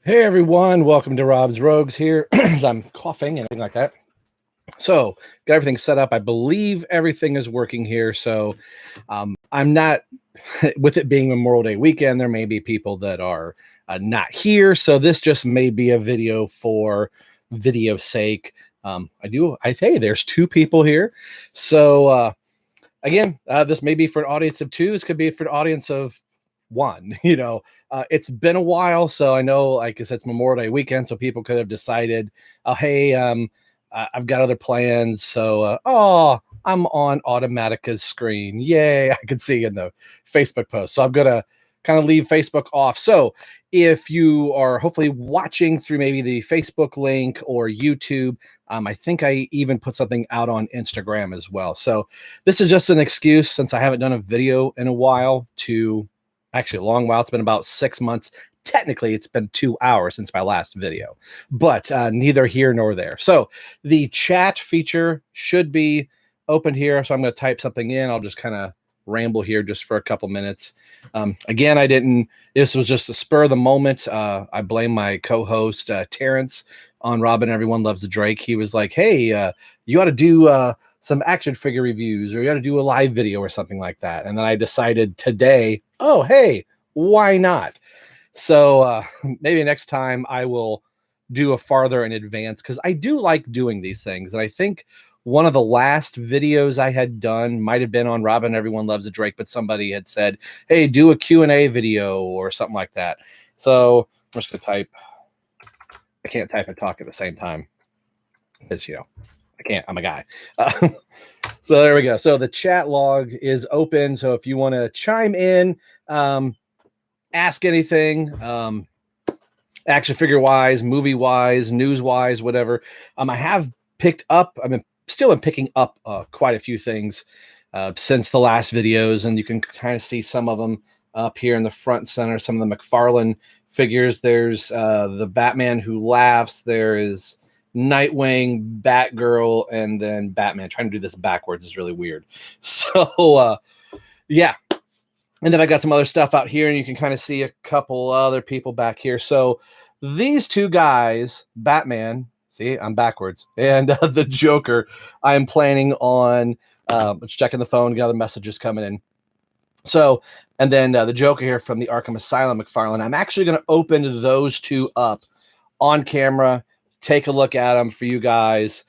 Hey everyone, welcome to Rob's Rogues here. As I'm coughing and anything like that. So, got everything set up. I believe everything is working here. So, I'm not, with it being Memorial Day weekend, there may be people that are not here. So, this just may be a video for video sake. Hey, there's two people here. So, again, this may be for an audience of two. This could be for an audience of one. It's been a while, so I know, like I said, it's Memorial Day weekend, so people could have decided, oh, hey, I've got other plans. So, I'm on Automatica's screen. Yay! I can see in the Facebook post. So I'm gonna kind of leave Facebook off. So if you are hopefully watching through maybe the Facebook link or YouTube, I think I even put something out on Instagram as well. So this is just an excuse, since I haven't done a video in a while, to actually a long while. It's been about 6 months. Technically, it's been 2 hours since my last video, but neither here nor there. So the chat feature should be open here. So I'm going to type something in. I'll just kind of ramble here just for a couple minutes. Again, this was just a spur of the moment. I blame my co-host, Terrence, on Robin Everyone Loves the Drake. He was like, hey, you ought to do some action figure reviews, or you ought to do a live video or something like that. And then I decided today, oh, hey, why not? So maybe next time I will do a farther in advance, because I do like doing these things. And I think one of the last videos I had done might have been on Robin Everyone Loves the Drake, but somebody had said, hey, do a Q&A video or something like that. So I'm just going to type. I can't type and talk at the same time, because, I can't. I'm a guy. So there we go. So the chat log is open. So if you want to chime in, ask anything, action figure wise, movie wise, news wise, whatever. I have picked up. Still been picking up quite a few things since the last videos, and you can kind of see some of them up here in the front center. Some of the McFarlane figures. There's the Batman Who Laughs. There is Nightwing, Batgirl, and then Batman. Trying to do this backwards is really weird. So yeah. And then I got some other stuff out here, and you can kind of see a couple other people back here. So these two guys, Batman, see, I'm backwards, and the Joker, I'm planning on just checking the phone, get other messages coming in. So, and then the Joker here from the Arkham Asylum, McFarlane, I'm actually going to open those two up on camera, take a look at them for you guys.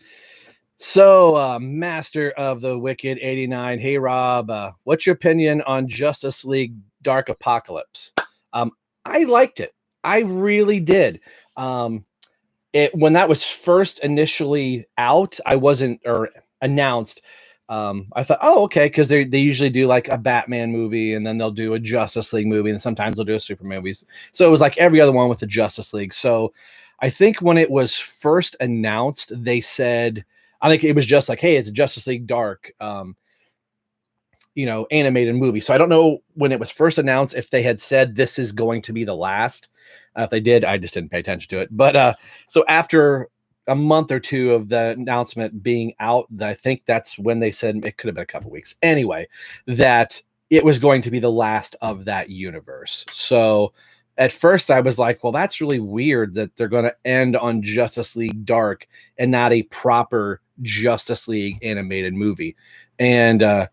So, Master of the Wicked 89, hey Rob, what's your opinion on Justice League Dark Apocalypse? I liked it. I really did. When that was first initially out, announced. I thought, oh, okay, because they usually do like a Batman movie, and then they'll do a Justice League movie, and sometimes they'll do a Super movies. So it was like every other one with the Justice League. So I think when it was first announced, they said, I think it was just like, hey, it's a Justice League Dark, animated movie. So I don't know when it was first announced if they had said this is going to be the last. If they did, I just didn't pay attention to it. But so after a month or two of the announcement being out, I think that's when they said, it could have been a couple weeks anyway, that it was going to be the last of that universe. So at first I was like, well, that's really weird that they're going to end on Justice League Dark and not a proper Justice League animated movie. And there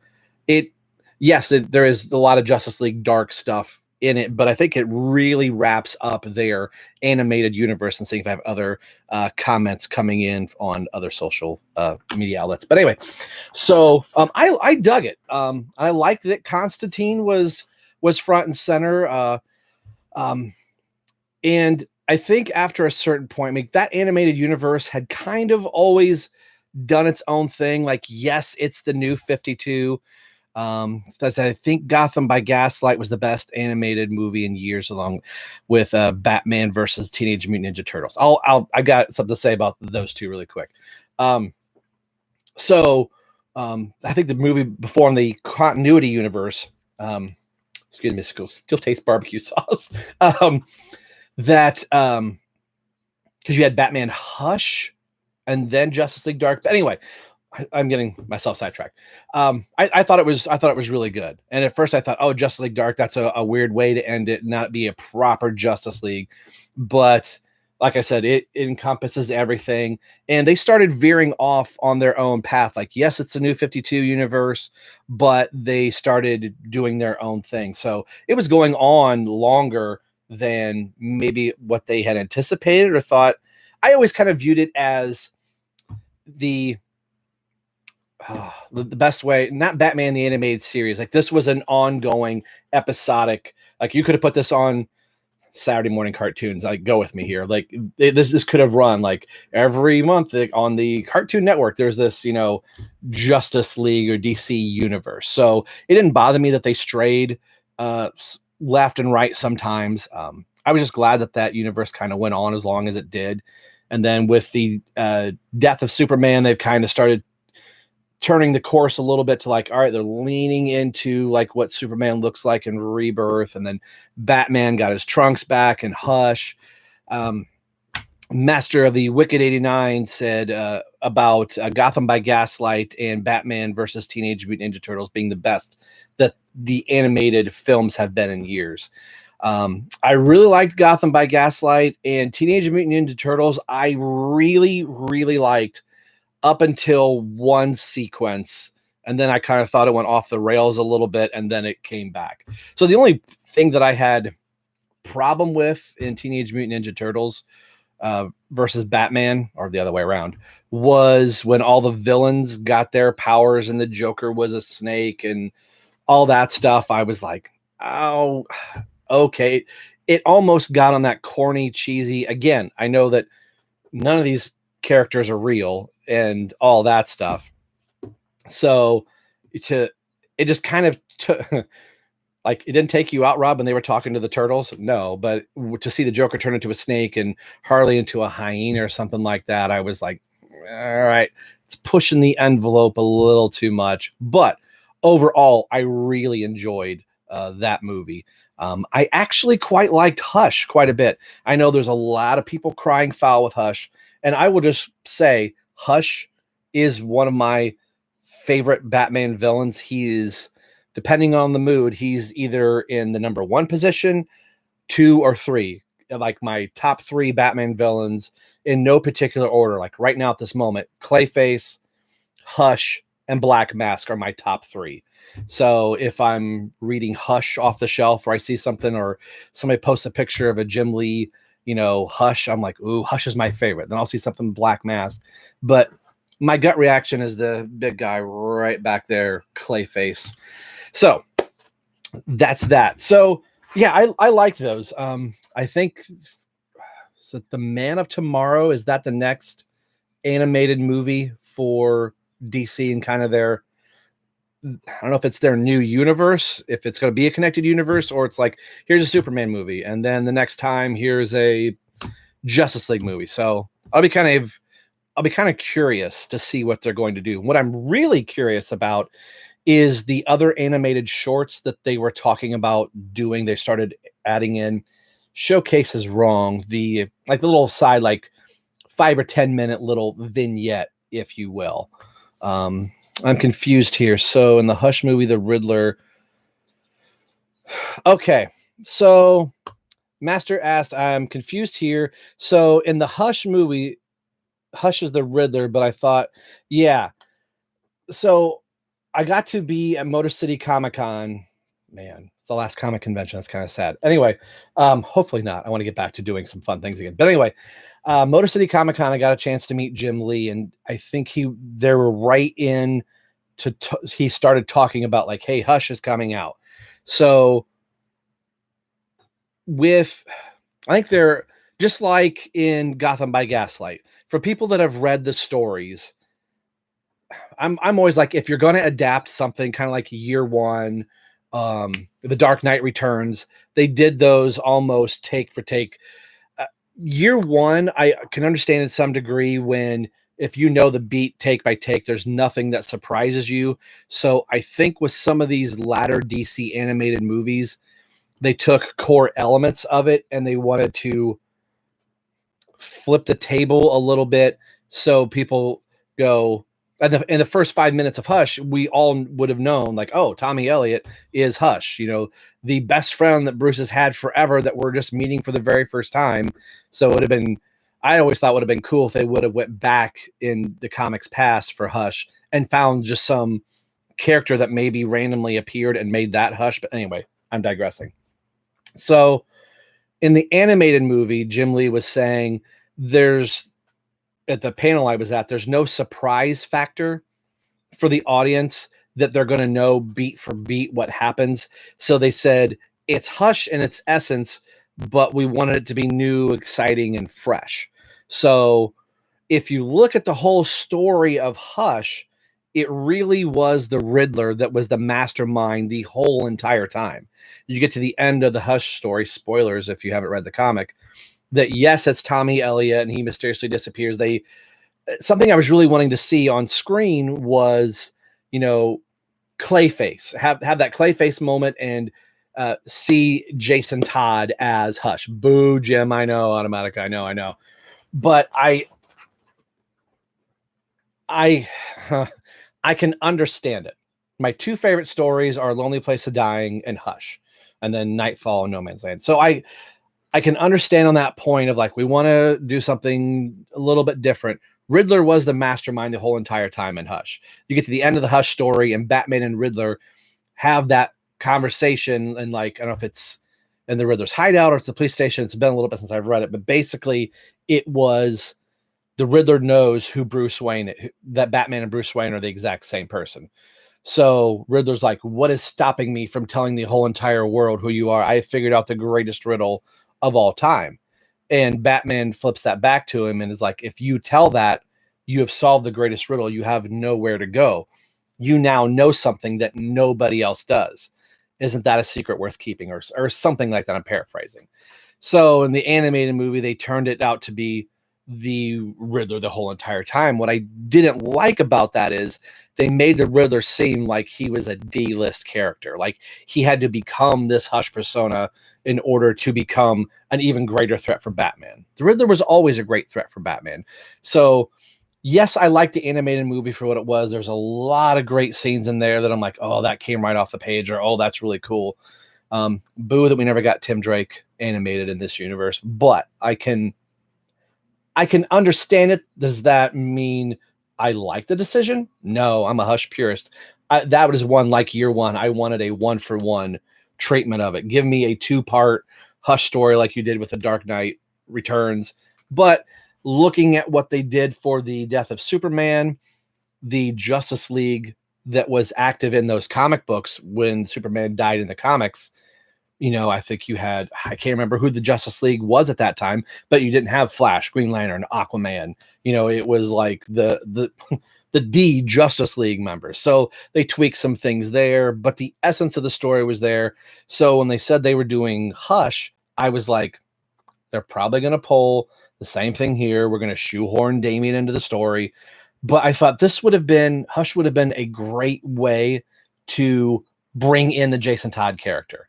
is a lot of Justice League Dark stuff in it, but I think it really wraps up their animated universe, and seeing if I have other comments coming in on other social media outlets. But anyway, so I dug it. I liked that Constantine was front and center. And I think after a certain point, that animated universe had kind of always done its own thing. Like, yes, it's the new 52. I think Gotham by Gaslight was the best animated movie in years, along with Batman versus Teenage Mutant Ninja Turtles. I got something to say about those two really quick. I think the movie before in the continuity universe, excuse me, still tastes barbecue sauce. Because you had Batman Hush and then Justice League Dark. But anyway, I'm getting myself sidetracked. I thought it was really good. And at first I thought, oh, Justice League Dark, that's a weird way to end it, not be a proper Justice League. But like I said, it encompasses everything. And they started veering off on their own path. Like, yes, it's a new 52 universe, but they started doing their own thing. So it was going on longer than maybe what they had anticipated or thought. I always kind of viewed it as the the best way, not Batman the animated series. Like, this was an ongoing episodic, like you could have put this on Saturday morning cartoons. Like, go with me here. Like, this could have run like every month on the Cartoon Network. There's this, Justice League or DC universe. So it didn't bother me that they strayed left and right sometimes. I was just glad that universe kind of went on as long as it did. And then with the death of Superman, they've kind of started turning the course a little bit to like, all right, they're leaning into like what Superman looks like in Rebirth. And then Batman got his trunks back in Hush. Master of the Wicked 89 said about Gotham by Gaslight and Batman versus Teenage Mutant Ninja Turtles being the best that the animated films have been in years. I really liked Gotham by Gaslight, and Teenage Mutant Ninja Turtles I really, really liked up until one sequence, and then I kind of thought it went off the rails a little bit, and then it came back. So the only thing that I had problem with in Teenage Mutant Ninja Turtles versus Batman, or the other way around, was when all the villains got their powers and the Joker was a snake and all that stuff. I was like, oh, okay. It almost got on that corny, cheesy. Again, I know that none of these characters are real and all that stuff. So it just kind of took, like, it didn't take you out, Rob, when they were talking to the turtles. No, but to see the Joker turn into a snake and Harley into a hyena or something like that, I was like, all right, it's pushing the envelope a little too much. But overall, I really enjoyed that movie. I actually quite liked Hush quite a bit. I know there's a lot of people crying foul with Hush, and I will just say Hush is one of my favorite Batman villains. He is, depending on the mood, he's either in the number 1 position, 2 or 3. Like my top 3 Batman villains in no particular order. Like right now at this moment, Clayface, Hush, and Black Mask are my top 3. So if I'm reading Hush off the shelf, or I see something, or somebody posts a picture of a Jim Lee, Hush, I'm like, ooh, Hush is my favorite. Then I'll see something Black Mask. But my gut reaction is the big guy right back there, Clayface. So that's that. So yeah, I liked those. I think so. The Man of Tomorrow, is that the next animated movie for DC and kind of their, I don't know if it's their new universe, if it's going to be a connected universe, or it's like, here's a Superman movie, and then the next time here's a Justice League movie. So I'll be kind of curious to see what they're going to do. What I'm really curious about is the other animated shorts that they were talking about doing. They started adding in, showcase is wrong, the little side, like 5 or 10 minute little vignette, if you will. I'm confused here. So in the Hush movie, the Riddler. Okay. So Master asked, I'm confused here. So in the Hush movie, Hush is the Riddler, but I thought, yeah. So I got to be at Motor City Comic Con. Man, it's the last comic convention. That's kind of sad. Anyway, hopefully not. I want to get back to doing some fun things again. But anyway, Motor City Comic Con, I got a chance to meet Jim Lee, and I think they were right in he started talking about like, hey, Hush is coming out. So I think they're just like in Gotham by Gaslight. For people that have read the stories, I'm always like, if you're going to adapt something kind of like Year One, The Dark Knight Returns, they did those almost take for take. Year One, I can understand in some degree when, if you know the beat take by take, there's nothing that surprises you. So I think with some of these latter DC animated movies, they took core elements of it and they wanted to flip the table a little bit. So people go, in the first 5 minutes of Hush, we all would have known, like, oh, Tommy Elliott is Hush, the best friend that Bruce has had forever that we're just meeting for the very first time. So it would have been, I always thought would have been cool if they would have went back in the comics past for Hush and found just some character that maybe randomly appeared and made that Hush. But anyway, I'm digressing. So in the animated movie, Jim Lee was saying at the panel I was at, there's no surprise factor for the audience that they're going to know beat for beat what happens. So they said it's Hush in its essence, but we wanted it to be new, exciting, and fresh. So if you look at the whole story of Hush, it really was the Riddler that was the mastermind the whole entire time. You get to the end of the Hush story, spoilers if you haven't read the comic, that yes, it's Tommy Elliott and he mysteriously disappears. Something I was really wanting to see on screen was, Clayface, have that Clayface moment and see Jason Todd as Hush. Boo, Jim, I know, Automatic, I know. But I can understand it. My two favorite stories are Lonely Place of Dying and Hush, and then Nightfall and No Man's Land. So I can understand on that point of like, we want to do something a little bit different. Riddler was the mastermind the whole entire time in Hush. You get to the end of the Hush story and Batman and Riddler have that conversation, and like, I don't know if it's in the Riddler's hideout or it's the police station. It's been a little bit since I've read it, but basically it was the Riddler knows who Bruce Wayne, that Batman and Bruce Wayne are the exact same person. So Riddler's like, what is stopping me from telling the whole entire world who you are? I figured out the greatest riddle of all time. And Batman flips that back to him and is like, if you tell that, you have solved the greatest riddle. You have nowhere to go. You now know something that nobody else does. Isn't that a secret worth keeping? Or something like that. I'm paraphrasing. So in the animated movie, they turned it out to be the Riddler the whole entire time. What I didn't like about that is they made the Riddler seem like he was a D-list character. Like he had to become this Hush persona in order to become an even greater threat for Batman. The Riddler was always a great threat for Batman. So yes, I liked the animated movie for what it was. There's a lot of great scenes in there that I'm like, oh, that came right off the page, or oh, that's really cool. Boo that we never got Tim Drake animated in this universe, but I can understand it. Does that mean I like the decision? No, I'm a Hush purist. That was one like year one. I wanted a 1-for-1 treatment of it. Give me a 2-part Hush story like you did with The Dark Knight Returns. But looking at what they did for the death of Superman, the Justice League that was active in those comic books when Superman died in the comics, I think you had, I can't remember who the Justice League was at that time, but you didn't have Flash, Green Lantern, Aquaman. It was like the D Justice League members. So they tweaked some things there, but the essence of the story was there. So when they said they were doing Hush, I was like, they're probably going to pull the same thing here. We're going to shoehorn Damian into the story. But I thought Hush would have been a great way to bring in the Jason Todd character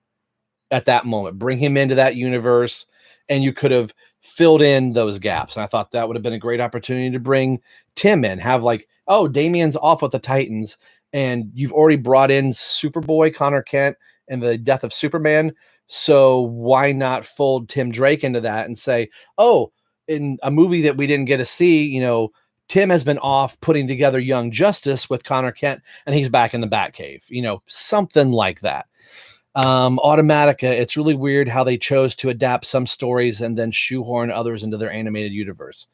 at that moment, bring him into that universe, and you could have filled in those gaps. And I thought that would have been a great opportunity to bring Tim in, have like, oh, Damian's off with the Titans, and you've already brought in Superboy, Connor Kent, and the death of Superman. So why not fold Tim Drake into that and say, oh, in a movie that we didn't get to see, Tim has been off putting together Young Justice with Connor Kent, and he's back in the Batcave, something like that. Automatica, it's really weird how they chose to adapt some stories and then shoehorn others into their animated universe.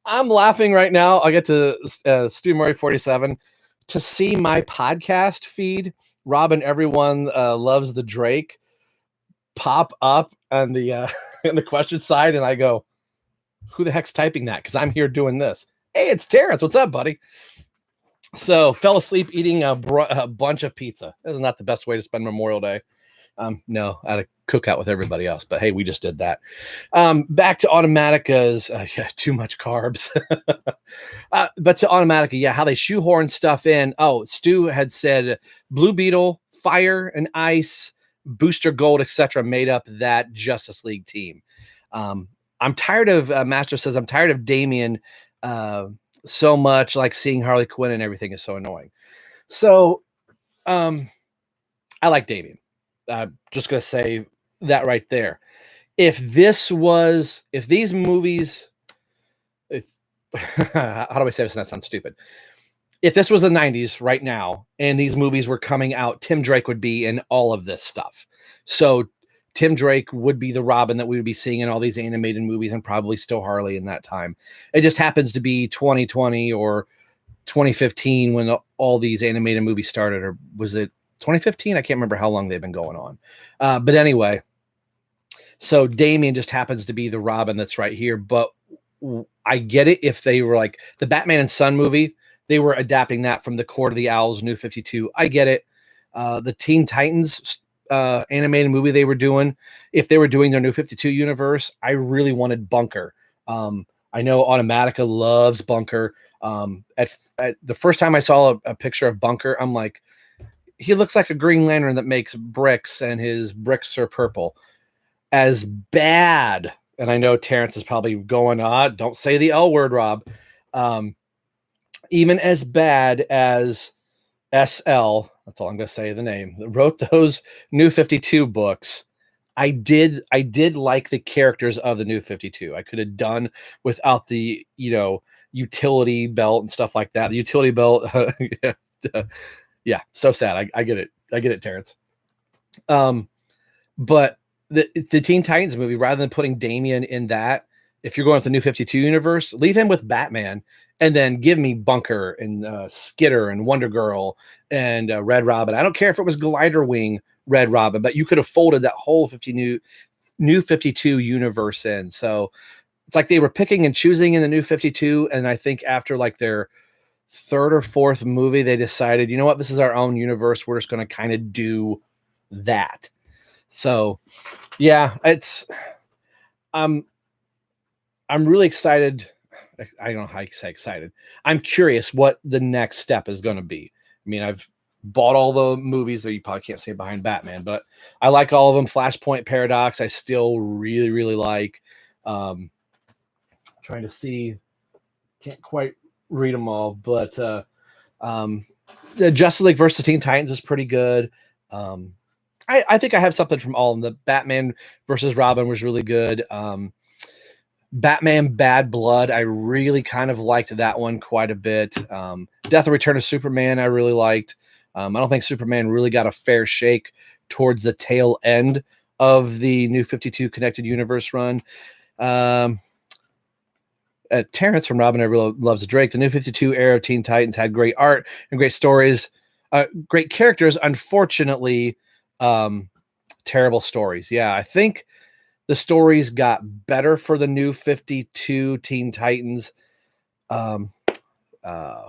I'm laughing right now. I'll get to Stu Murray 47 to see my podcast feed. Robin, everyone loves the Drake pop up on the in the question side, and I go, who the heck's typing that? Because I'm here doing this. Hey, it's Terrence. What's up, buddy? So fell asleep eating a bunch of pizza. That is not the best way to spend Memorial Day. No, I had a cookout with everybody else, but hey, we just did that. Back to Automatica's, too much carbs. But to Automatica, how they shoehorn stuff in. Oh, Stu had said Blue Beetle, Fire and Ice, Booster Gold, etc. made up that Justice League team. I'm tired of, Master says, I'm tired of Damian Uh, so much like seeing Harley Quinn and everything is so annoying. So um, I like Damien. I'm just gonna say that right there. If these movies, if how do I say this? And that sounds stupid. If this was the 90s right now and these movies were coming out, Tim Drake would be in all of this stuff. So Tim Drake would be the Robin that we would be seeing in all these animated movies and probably still Harley in that time. It just happens to be 2020 or 2015 when all these animated movies started, or was it 2015? I can't remember how long they've been going on. But anyway, so Damien just happens to be the Robin that's right here. But I get it if they were like the Batman and Son movie, they were adapting that from the Court of the Owls, New 52. I get it. The Teen Titans animated movie they were doing, if they were doing their New 52 universe, I really wanted Bunker. I know Automatica loves Bunker. At the first time I saw a picture of Bunker, I'm like, he looks like a Green Lantern that makes bricks, and his bricks are purple. As bad, and I know Terrence is probably going, don't say the L word, Rob. Even as bad as SL, that's all I'm going to say, the name, that wrote those New 52 books, I did like the characters of the New 52. I could have done without the, utility belt and stuff like that. The utility belt, yeah, so sad. I get it. I get it, Terrence. But the Teen Titans movie, rather than putting Damian in that, if you're going with the New 52 universe, leave him with Batman and then give me Bunker and Skitter and Wonder Girl and Red Robin. I don't care if it was Glider Wing Red Robin, but you could have folded that whole New 52 universe in. So it's like they were picking and choosing in the New 52. And I think after like their third or fourth movie, they decided, you know what, this is our own universe. We're just going to kind of do that. So yeah, I'm really excited. I don't know how you say excited. I'm curious what the next step is going to be. I mean, I've bought all the movies that you probably can't say behind Batman, but I like all of them. Flashpoint Paradox, I still really, really like. Trying to see, can't quite read them all, but the Justice League versus Teen Titans is pretty good. I think I have something from all of them. The Batman versus Robin was really good. Batman Bad Blood, I really kind of liked that one quite a bit. Death and Return of Superman, I really liked. I don't think Superman really got a fair shake towards the tail end of the New 52 Connected Universe run. Terrence from Robin Every Loves a Drake. The New 52 era of Teen Titans had great art and great stories, great characters. Unfortunately, terrible stories. Yeah, I think the stories got better for the New 52 Teen Titans.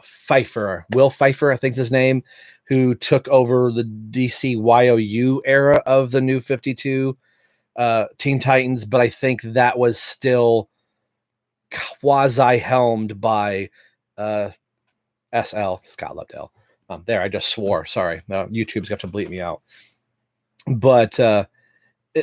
Pfeiffer, Will Pfeiffer, I think's his name, who took over the DC YOU era of the New 52 Teen Titans, but I think that was still quasi-helmed by SL, Scott Lobdell. There, I just swore. Sorry. YouTube's got to bleep me out. But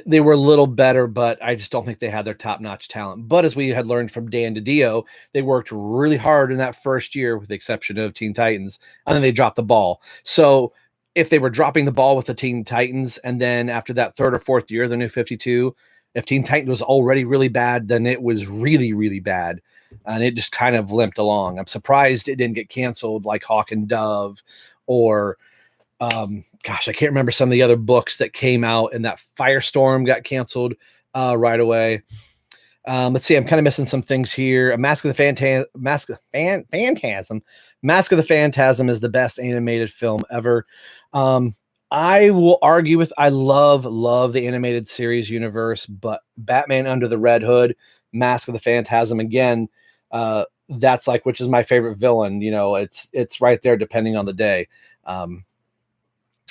they were a little better, but I just don't think they had their top-notch talent. But as we had learned from Dan DiDio, they worked really hard in that first year, with the exception of Teen Titans, and then they dropped the ball. So if they were dropping the ball with the Teen Titans, and then after that third or fourth year, the New 52, if Teen Titans was already really bad, then it was really, really bad. And it just kind of limped along. I'm surprised it didn't get canceled like Hawk and Dove, or gosh, I can't remember some of the other books that came out, and that Firestorm got canceled right away. Let's see, I'm kind of missing some things here. Mask of the Phantasm. Mask of the Phantasm is the best animated film ever. I will argue with, I love the animated series universe, but Batman Under the Red Hood, Mask of the Phantasm, again, that's like, which is my favorite villain. It's right there depending on the day.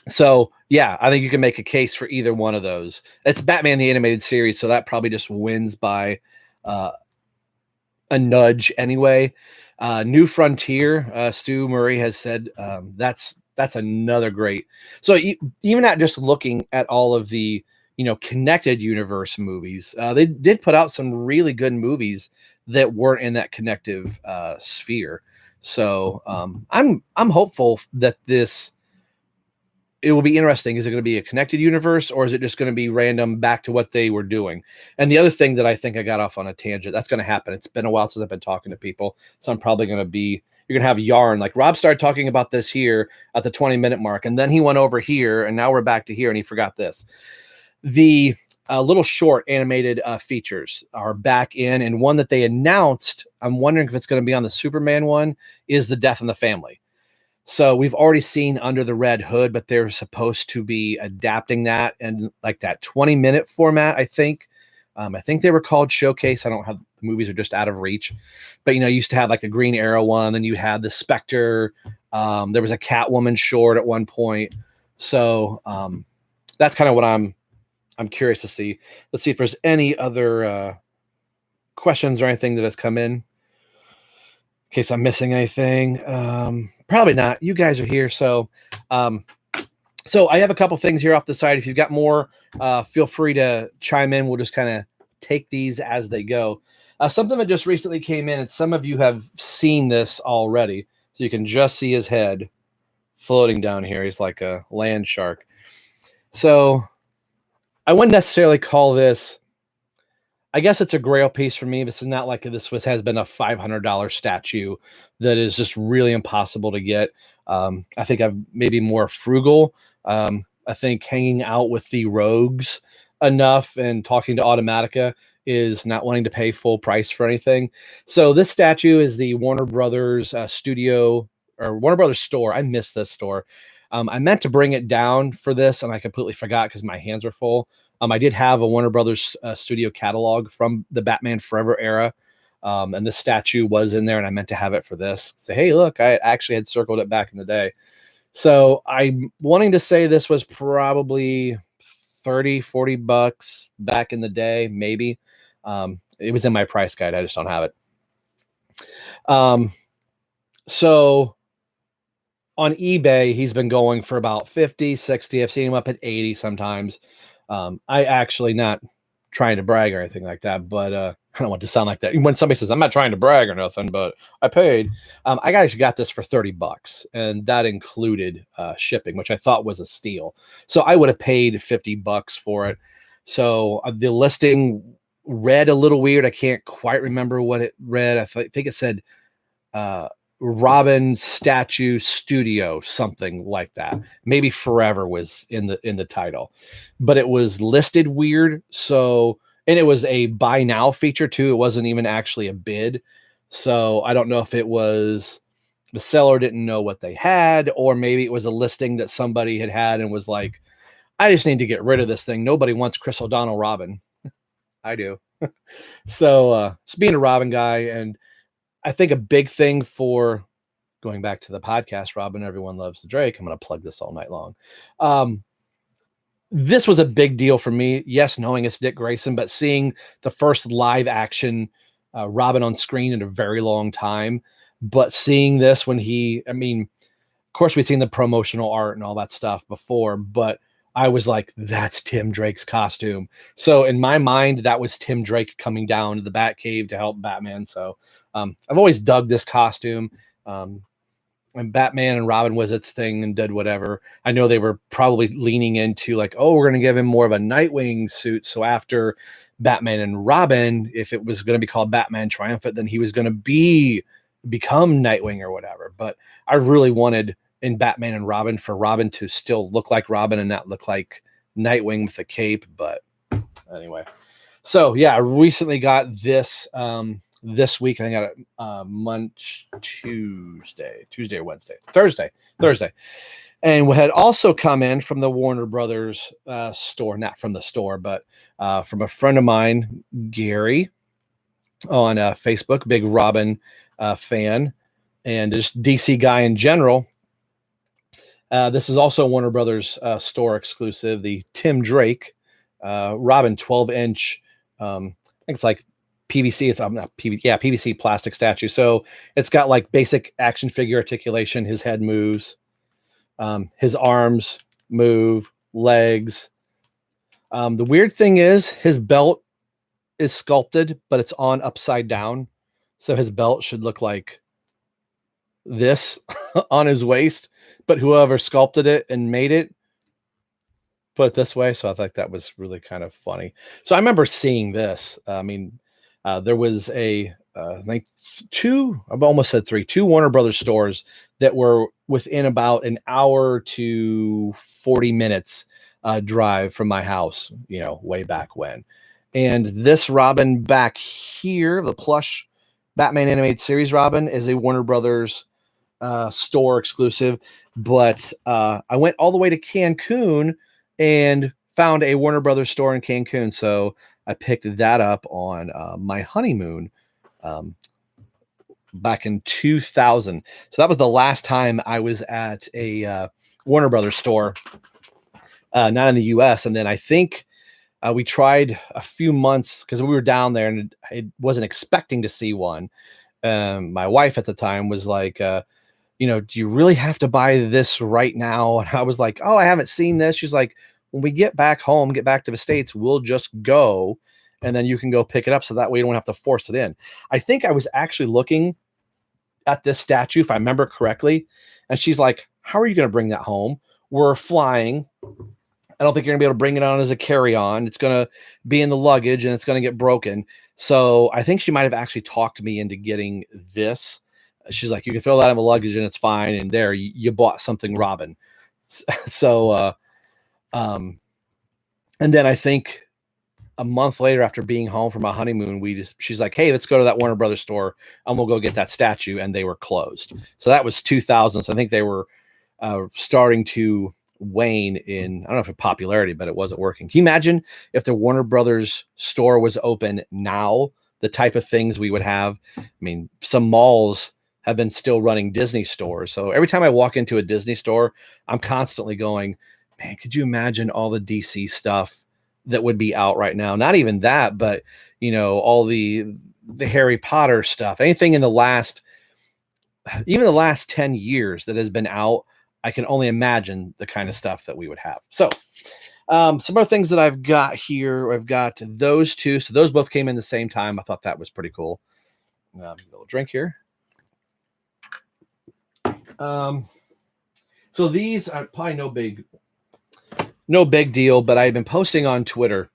So yeah, I think you can make a case for either one of those. It's Batman the Animated Series, so that probably just wins by a nudge anyway. New Frontier, Stu Murray has said that's another great. So even not just looking at all of the connected universe movies, they did put out some really good movies that weren't in that connective sphere. So I'm hopeful that it will be interesting. Is it going to be a connected universe, or is it just going to be random back to what they were doing? And the other thing that I think I got off on a tangent, that's going to happen. It's been a while since I've been talking to people, so I'm probably going to be, you're going to have yarn. Like Rob started talking about this here at the 20-minute mark, and then he went over here, and now we're back to here, and he forgot this. The little short animated features are back in, and one that they announced, I'm wondering if it's going to be on the Superman one, is the Death in the Family. So we've already seen Under the Red Hood, but they're supposed to be adapting that and like that 20-minute format, I think. I think they were called Showcase. I don't have, the movies are just out of reach. But, you know, you used to have like the Green Arrow one, then you had the Spectre. There was a Catwoman short at one point. So that's kind of what I'm curious to see. Let's see if there's any other questions or anything that has come in case I'm missing anything. Probably not. You guys are here. So I have a couple things here off the side. If you've got more, feel free to chime in. We'll just kind of take these as they go. Something that just recently came in, and some of you have seen this already. So you can just see his head floating down here. He's like a land shark. So I wouldn't necessarily call this, I guess it's a grail piece for me. This is not like has been a $500 statue that is just really impossible to get. I think I'm maybe more frugal. I think hanging out with the rogues enough and talking to Automatica is not wanting to pay full price for anything. So this statue is the Warner Brothers studio, or Warner Brothers store. I missed this store. I meant to bring it down for this, and I completely forgot because my hands were full. I did have a Warner Brothers studio catalog from the Batman Forever era, and this statue was in there, and I meant to have it for this. Say, hey, look, I actually had circled it back in the day. So I'm wanting to say this was probably $30-40 back in the day, maybe. It was in my price guide. I just don't have it. So on eBay, he's been going for about 50, 60. I've seen him up at 80 sometimes. I actually, not trying to brag or anything like that, but I don't want to sound like that. When somebody says, I'm not trying to brag or nothing, but I paid, I actually got this for $30, and that included shipping, which I thought was a steal. So I would have paid $50 for it. So the listing read a little weird. I can't quite remember what it read. I think it said Robin Statue Studio, something like that. Maybe Forever was in the title, but it was listed weird. So, and it was a buy now feature too. It wasn't even actually a bid. So I don't know if it was the seller didn't know what they had, or maybe it was a listing that somebody had and was like, I just need to get rid of this thing. Nobody wants Chris O'Donnell Robin. I do. So being a Robin guy, and I think a big thing for going back to the podcast, Robin, Everyone Loves the Drake. I'm going to plug this all night long. This was a big deal for me. Yes, knowing it's Dick Grayson, but seeing the first live action Robin on screen in a very long time. But seeing this when of course, we've seen the promotional art and all that stuff before, but I was like, that's Tim Drake's costume. So in my mind, that was Tim Drake coming down to the Batcave to help Batman. So I've always dug this costume. And Batman and Robin was its thing and did whatever. I know they were probably leaning into like, oh, we're going to give him more of a Nightwing suit. So after Batman and Robin, if it was going to be called Batman Triumphant, then he was going to become Nightwing or whatever. But I really wanted in Batman and Robin for Robin to still look like Robin and not look like Nightwing with a cape. But anyway, so yeah, I recently got this this week. I think I got it Tuesday or Wednesday, Thursday, and what had also come in from the Warner Brothers store, not from the store, but from a friend of mine, Gary, on Facebook, big Robin fan, and just DC guy in general. This is also a Warner Brothers store exclusive, the Tim Drake Robin 12-inch. I think it's like PVC. It's not PVC. Yeah, PVC plastic statue. So it's got like basic action figure articulation. His head moves, his arms move, legs. The weird thing is his belt is sculpted, but it's on upside down. So his belt should look like this on his waist, but whoever sculpted it and made it put it this way. So I thought that was really kind of funny. So I remember seeing this. There was like I've almost said three, two Warner Brothers stores that were within about an hour to 40 minutes drive from my house, way back when. And this Robin back here, the plush Batman animated series Robin, is a Warner Brothers store exclusive. But I went all the way to Cancun and found a Warner Brothers store in Cancun. So I picked that up on my honeymoon back in 2000. So that was the last time I was at a Warner Brothers store, not in the US. And then I think we tried a few months because we were down there and I wasn't expecting to see one. My wife at the time was like, do you really have to buy this right now? And I was like, oh, I haven't seen this. She's like, when we get back home, get back to the States, we'll just go and then you can go pick it up. So that way you don't have to force it in. I think I was actually looking at this statue, if I remember correctly. And she's like, how are you going to bring that home? We're flying. I don't think you're gonna be able to bring it on as a carry-on. It's gonna be in the luggage and it's gonna get broken. So I think she might have actually talked me into getting this. She's like, you can throw that in the luggage and it's fine. And there you bought something, Robin. So, and then I think a month later, after being home from my honeymoon, she's like, hey, let's go to that Warner Brothers store and we'll go get that statue. And they were closed. So that was 2000. So I think they were starting to wane in, I don't know if it's popularity, but it wasn't working. Can you imagine if the Warner Brothers store was open now, the type of things we would have? I mean, some malls have been still running Disney stores. So every time I walk into a Disney store, I'm constantly going, man, could you imagine all the DC stuff that would be out right now? Not even that, but all the Harry Potter stuff, anything in even the last 10 years that has been out, I can only imagine the kind of stuff that we would have. So some other things that I've got here, I've got those two. So those both came in the same time. I thought that was pretty cool. A little drink here. So these are probably no big deal, but I've been posting on Twitter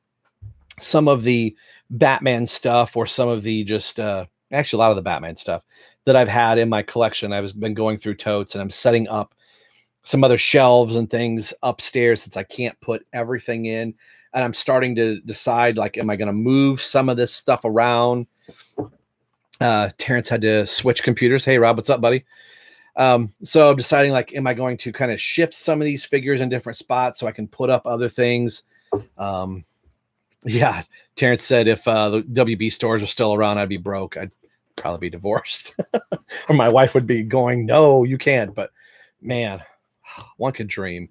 some of the Batman stuff or some of the just actually a lot of the Batman stuff that I've had in my collection. I've been going through totes and I'm setting up some other shelves and things upstairs since I can't put everything in. And I'm starting to decide, like, am I going to move some of this stuff around? Terrence had to switch computers. Hey, Rob, what's up, buddy? So I'm deciding, like, am I going to kind of shift some of these figures in different spots so I can put up other things? Yeah, Terrence said if the WB stores are still around, I'd be broke. I'd probably be divorced. Or my wife would be going, no, you can't. But man, one could dream.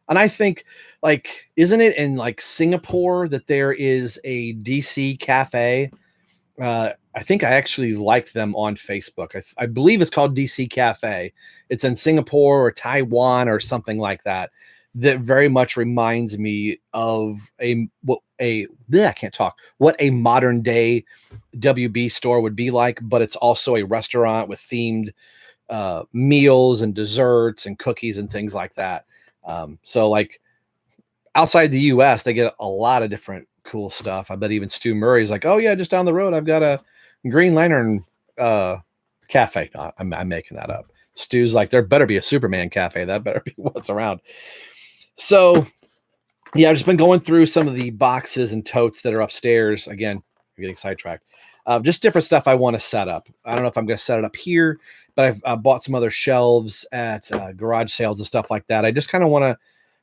And I think, like, isn't it in like Singapore that there is a DC cafe? I think I actually liked them on Facebook. I believe it's called DC Cafe. It's in Singapore or Taiwan or something like that. That very much reminds me of what a modern day WB store would be like, but it's also a restaurant with themed meals and desserts and cookies and things like that. So like outside the US, they get a lot of different cool stuff. I bet even Stu Murray's like, oh yeah, just down the road, I've got a Green Lantern cafe. No, I'm making that up. Stu's like, there better be a Superman cafe. That better be what's around. So yeah, I've just been going through some of the boxes and totes that are upstairs. Again, I'm getting sidetracked. Just different stuff I want to set up. I don't know if I'm going to set it up here, but I've bought some other shelves at garage sales and stuff like that. I just kind of want to,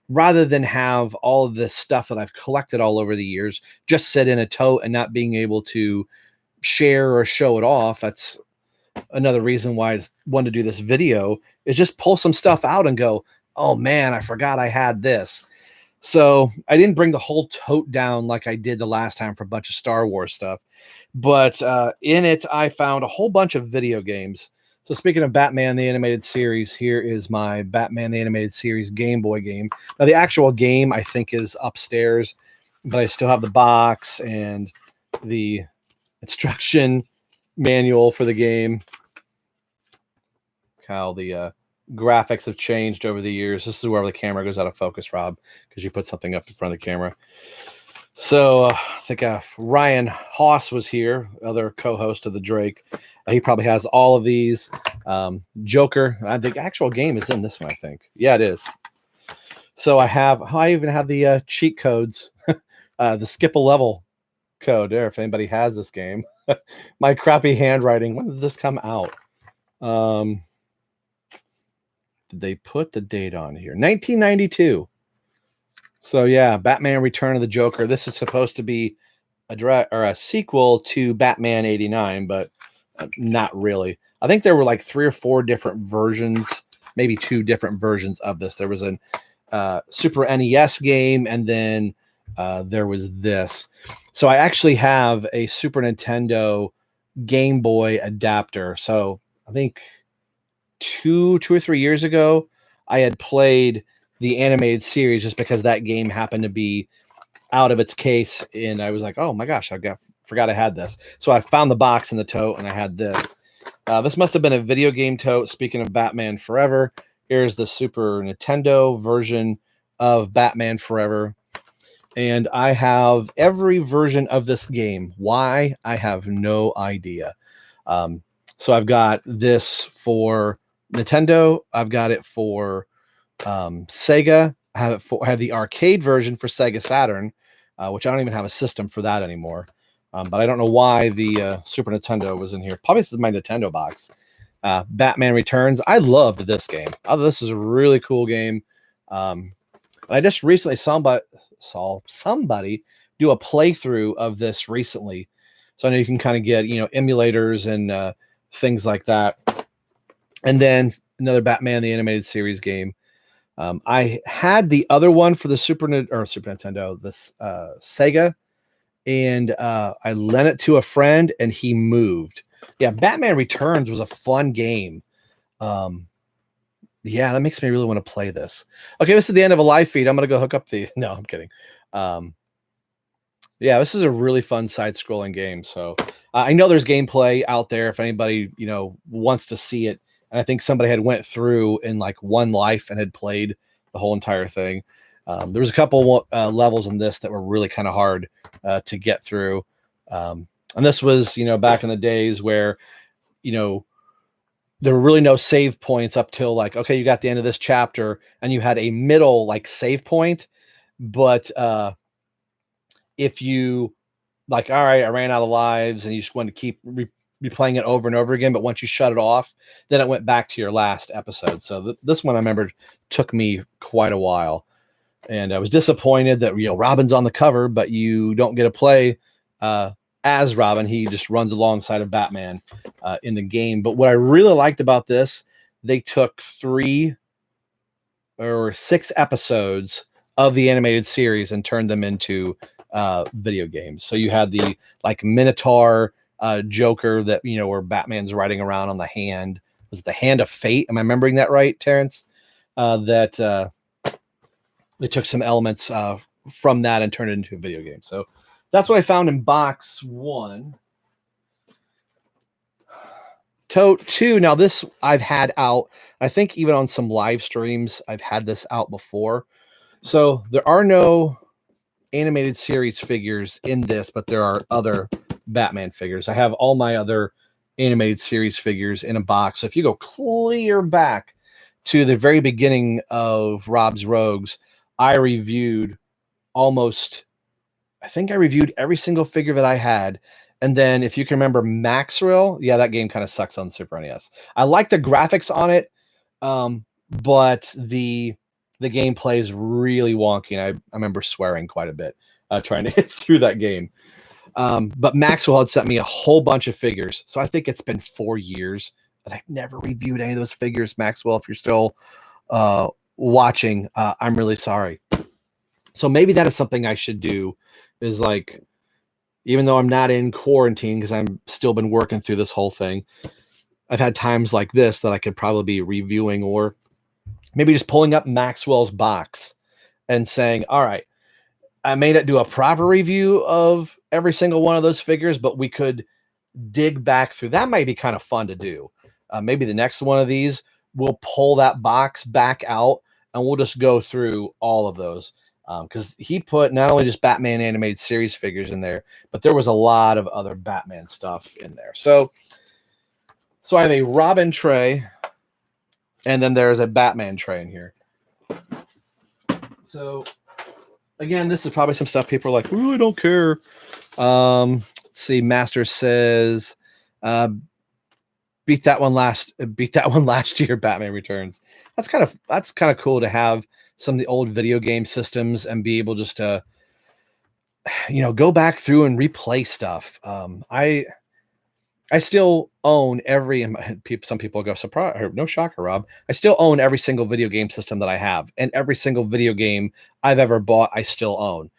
rather than have all of this stuff that I've collected all over the years, just sit in a tote and not being able to share or show it off. That's another reason why I wanted to do this video, is just pull some stuff out and go, oh man, I forgot I had this. So I didn't bring the whole tote down like I did the last time for a bunch of Star Wars stuff, but in it, I found a whole bunch of video games. So speaking of Batman, the animated series, here is my Batman, the animated series Game Boy game. Now the actual game I think is upstairs, but I still have the box and the instruction manual for the game. How the graphics have changed over the years. This is where the camera goes out of focus, Rob, because you put something up in front of the camera. So I think Ryan Haas was here, other co-host of the Drake. He probably has all of these. Joker, the actual game is in this one, I think. Yeah, it is. So I even have the cheat codes, the skip a level code there. If anybody has this game, my crappy handwriting. When did this come out? Did they put the date on here? 1992. So yeah, Batman Return of the Joker. This is supposed to be a sequel to Batman 89, but not really. I think there were like 3 or 4 different versions, maybe 2 different versions of this. There was an Super NES game, and then there was this. So I actually have a Super Nintendo Game Boy adapter. So I think 2 or 3 years ago, I had played the animated series just because that game happened to be out of its case, and I was like, oh my gosh, forgot I had this. So I found the box in the tote, and I had this. This must have been a video game tote. Speaking of Batman Forever, here's the Super Nintendo version of Batman Forever, and I have every version of this game. Why? I have no idea. So I've got this for Nintendo. I've got it for Sega. I have the arcade version for Sega Saturn, which I don't even have a system for that anymore. But I don't know why the Super Nintendo was in here. Probably this is my Nintendo box. Batman Returns. I loved this game. This is a really cool game. I just recently saw somebody do a playthrough of this recently. So I know you can kind of get, emulators and things like that. And then another Batman the Animated Series game. I had the other one for the Super Nintendo, this Sega, and I lent it to a friend, and he moved. Yeah, Batman Returns was a fun game. Yeah, that makes me really want to play this. Okay, this is the end of a live feed. I'm going to go hook up the... No, I'm kidding. Yeah, this is a really fun side-scrolling game. So I know there's gameplay out there if anybody, wants to see it. And I think somebody had went through in like one life and had played the whole entire thing. There was a couple levels in this that were really kind of hard to get through. And this was, back in the days where, there were really no save points up till like, okay, you got the end of this chapter and you had a middle like save point. But if you like, all right, I ran out of lives and you just want to keep replaying it over and over again, but once you shut it off, then it went back to your last episode. So this one I remember took me quite a while, and I was disappointed that Robin's on the cover, but you don't get to play as Robin. He just runs alongside of Batman in the game. But what I really liked about this, they took 3 or 6 episodes of the animated series and turned them into video games. So you had the like Minotaur Joker that, where Batman's riding around on the hand. Was it the Hand of Fate? Am I remembering that right, Terrence? That they took some elements from that and turned it into a video game. So that's what I found in box 1. Tote 2. Now this I've had out. I think even on some live streams, I've had this out before. So there are no animated series figures in this, but there are other Batman figures. I have all my other animated series figures in a box. So if you go clear back to the very beginning of Rob's Rogues, I reviewed every single figure that I had. And then if you can remember Maxwell, yeah, that game kind of sucks on Super NES. I like the graphics on it, but the gameplay is really wonky. And I remember swearing quite a bit trying to get through that game. But Maxwell had sent me a whole bunch of figures. So I think it's been 4 years, but I've never reviewed any of those figures. Maxwell, if you're still watching, I'm really sorry. So maybe that is something I should do, is like, even though I'm not in quarantine, because I'm still been working through this whole thing, I've had times like this that I could probably be reviewing, or maybe just pulling up Maxwell's box and saying, all right, I may not do a proper review of every single one of those figures, but we could dig back through. That might be kind of fun to do. Maybe the next one of these, we'll pull that box back out and we'll just go through all of those. Because he put not only just Batman animated series figures in there, but there was a lot of other Batman stuff in there. So I have a Robin tray, and then there's a Batman tray in here. So again, this is probably some stuff people are like, "Oh, I don't care." Let's see. Master says, beat that one last year. Batman Returns. That's kind of cool to have some of the old video game systems and be able just to, go back through and replay stuff. I still own every, and some people go, surprise, or no shocker, Rob. I still own every single video game system that I have, and every single video game I've ever bought, I still own.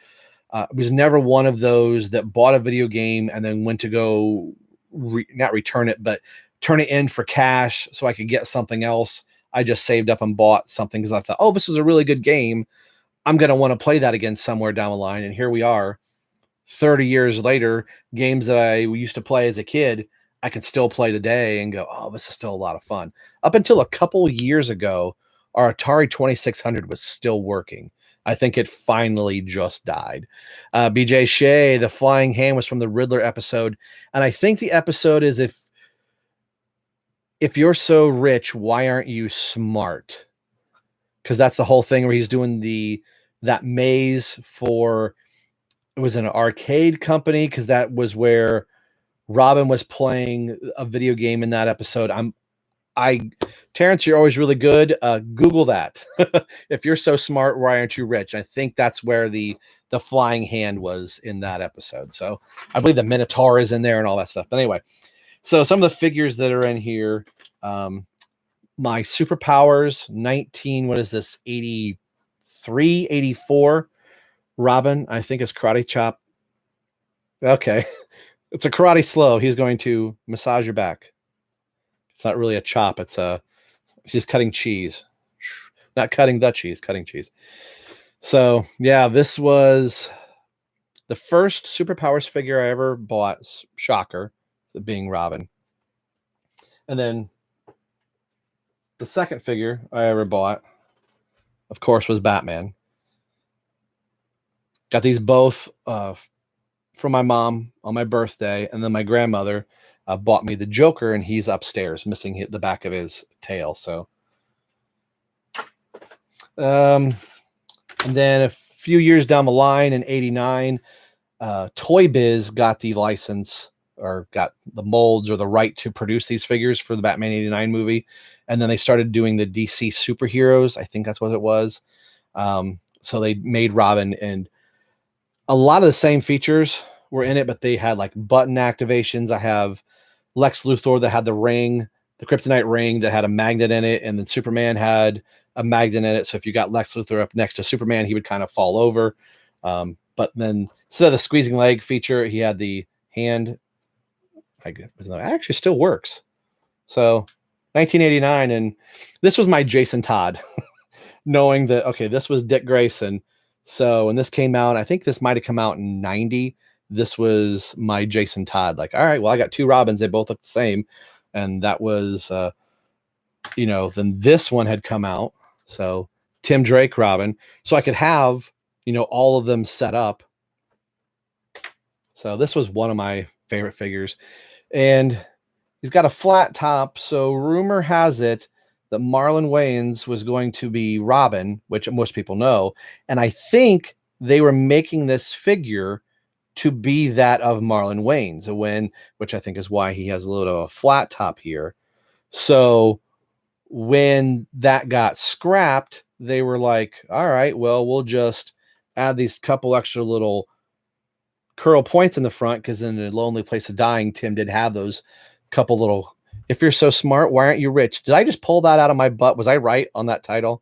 I was never one of those that bought a video game and then went to go not return it, but turn it in for cash so I could get something else. I just saved up and bought something because I thought, oh, this is a really good game. I'm going to want to play that again somewhere down the line. And here we are 30 years later, games that I used to play as a kid, I can still play today and go, oh, this is still a lot of fun. Up until a couple years ago, our Atari 2600 was still working. I think it finally just died. BJ Shea, the flying hand was from the Riddler episode. And I think the episode is if you're so rich, why aren't you smart? Because that's the whole thing where he's doing that maze for, it was an arcade company, because that was where Robin was playing a video game in that episode. Terrence, you're always really good. Google that. If you're so smart, why aren't you rich? I think that's where the flying hand was in that episode. So I believe the Minotaur is in there and all that stuff. But anyway, so some of the figures that are in here, my superpowers, 19, what is this? 83, 84 Robin, I think is karate chop. Okay. It's a karate slow. He's going to massage your back. It's not really a chop. It's she's cutting cheese, not cutting the cheese, cutting cheese. So yeah, this was the first superpowers figure I ever bought. Shocker, being Robin. And then the second figure I ever bought, of course, was Batman. Got these both from my mom on my birthday, and then my grandmother bought me the Joker, and he's upstairs, missing the back of his tail. So, and then a few years down the line, in '89, Toy Biz got the license, or got the molds or the right to produce these figures for the Batman '89 movie, and then they started doing the DC superheroes. I think that's what it was. So they made Robin, and a lot of the same features were in it, but they had like button activations. I have Lex Luthor that had the ring, the kryptonite ring that had a magnet in it, and then Superman had a magnet in it. So if you got Lex Luthor up next to Superman, he would kind of fall over. But then instead of the squeezing leg feature, he had the hand. It actually still works. So 1989, and this was my Jason Todd, knowing that, okay, this was Dick Grayson. So when this came out, I think this might have come out in 90. This was my Jason Todd. Like, all right, well, I got two Robins. They both look the same. And that was, then this one had come out. So Tim Drake Robin. So I could have, all of them set up. So this was one of my favorite figures. And he's got a flat top. So rumor has it that Marlon Wayans was going to be Robin, which most people know. And I think they were making this figure to be that of Marlon Wayans, which I think is why he has a little flat top here. So when that got scrapped, they were like, all right, well, we'll just add these couple extra little curl points in the front, because in A Lonely Place of Dying, Tim did have those couple little, if you're so smart, why aren't you rich? Did I just pull that out of my butt? Was I right on that title?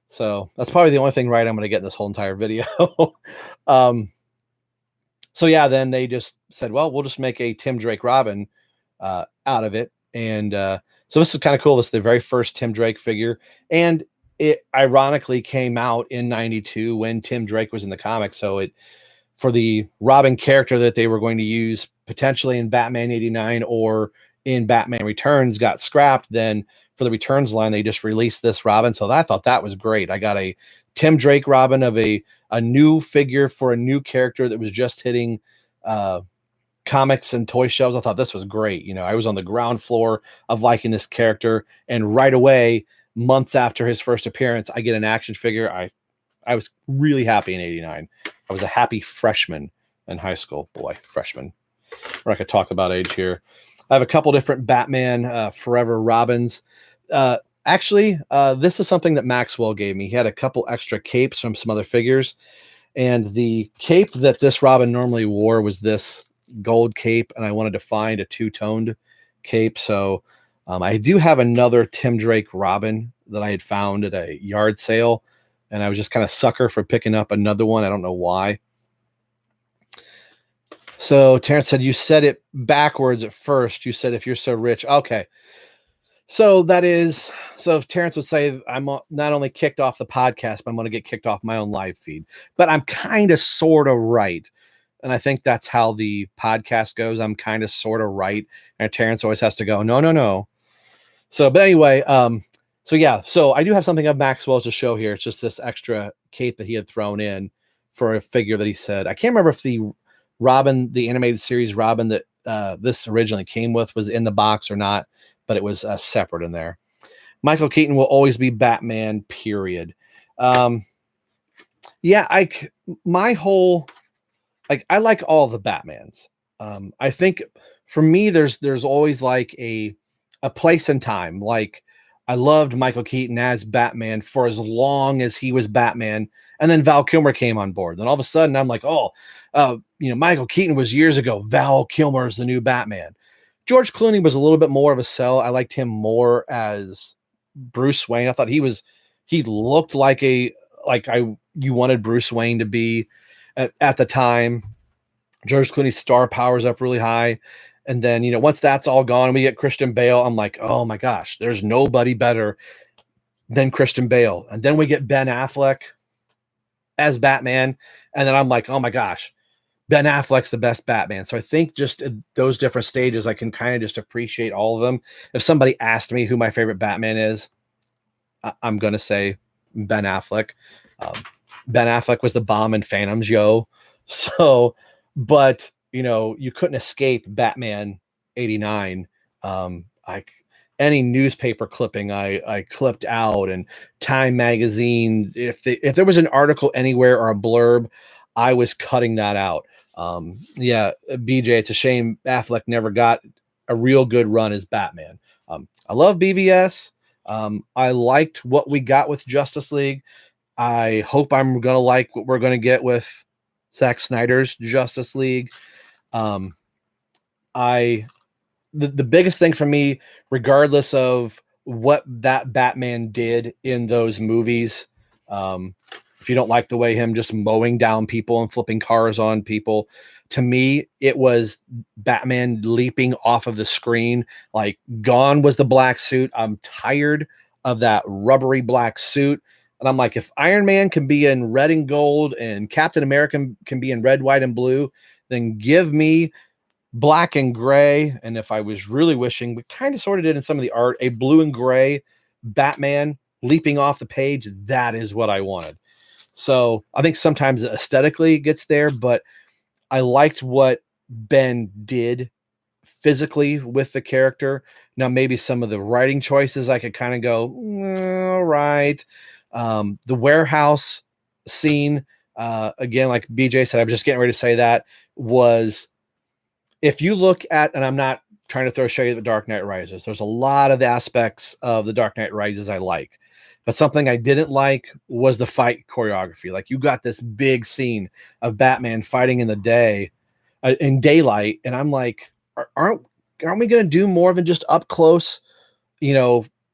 So that's probably the only thing right I'm going to get in this whole entire video. So yeah, then they just said, well, we'll just make a Tim Drake Robin out of it. And so this is kind of cool. This is the very first Tim Drake figure. And it ironically came out in 92 when Tim Drake was in the comics. So for the Robin character that they were going to use potentially in Batman 89 or in Batman Returns got scrapped, then for the Returns line, they just released this Robin. So I thought that was great. I got a Tim Drake Robin of a new figure for a new character that was just hitting comics and toy shelves. I thought this was great. You know, I was on the ground floor of liking this character, and right away, months after his first appearance, I get an action figure. I was really happy in 89. I was a happy freshman in high school. Boy, freshman. Or I could talk about age here. I have a couple different Batman Forever Robins. Actually, this is something that Maxwell gave me. He had a couple extra capes from some other figures. And the cape that this Robin normally wore was this gold cape. And I wanted to find a two-toned cape. So I do have another Tim Drake Robin that I had found at a yard sale. And I was just kind of sucker for picking up another one. I don't know why. So Terrence said, you said it backwards at first. You said, if you're so rich. Okay. So that is, so if Terrence would say, I'm not only kicked off the podcast, but I'm going to get kicked off my own live feed, but I'm kind of sort of right. And I think that's how the podcast goes. I'm kind of sort of right. And Terrence always has to go, no. So, but anyway, so yeah, so I do have something of Maxwell's to show here. It's just this extra cape that he had thrown in for a figure that he said, I can't remember if the Robin, the animated series Robin that this originally came with was in the box or not, but it was separate in there. Michael Keaton will always be Batman, period. Yeah, my whole, like, I like all the Batmans. I think for me, there's always like a place and time. Like, I loved Michael Keaton as Batman for as long as he was Batman. And then Val Kilmer came on board. Then all of a sudden I'm like, Michael Keaton was years ago. Val Kilmer is the new Batman. George Clooney was a little bit more of a sell. I liked him more as Bruce Wayne. I thought he looked like you wanted Bruce Wayne to be at the time. George Clooney's star power's up really high. And then, once that's all gone, we get Christian Bale. I'm like, oh my gosh, there's nobody better than Christian Bale. And then we get Ben Affleck as Batman. And then I'm like, oh my gosh, Ben Affleck's the best Batman. So I think just at those different stages, I can kind of just appreciate all of them. If somebody asked me who my favorite Batman is, I'm going to say Ben Affleck. Ben Affleck was the bomb in Phantoms, yo. So, but you couldn't escape Batman 89. Any newspaper clipping I clipped out, and Time magazine, if there was an article anywhere or a blurb, I was cutting that out. Yeah, BJ, it's a shame Affleck never got a real good run as Batman. I love BVS. I liked what we got with Justice League. I hope I'm going to like what we're going to get with Zack Snyder's Justice League. The biggest thing for me, regardless of what that Batman did in those movies, if you don't like the way him just mowing down people and flipping cars on people, to me, it was Batman leaping off of the screen. Like, gone was the black suit. I'm tired of that rubbery black suit. And I'm like, if Iron Man can be in red and gold and Captain America can be in red, white, and blue, then give me black and gray. And if I was really wishing, we kind of sort of did in some of the art, a blue and gray Batman leaping off the page, that is what I wanted. So I think sometimes aesthetically it gets there, but I liked what Ben did physically with the character. Now, maybe some of the writing choices I could kind of go, all right. The warehouse scene, again, like BJ said, I was just getting ready to say that, was, if you look at, and I'm not trying to throw shade at The Dark Knight Rises, there's a lot of the aspects of The Dark Knight Rises I like, but something I didn't like was the fight choreography. Like, you got this big scene of Batman fighting in the day, in daylight, and I'm like, aren't we going to do more than just up close,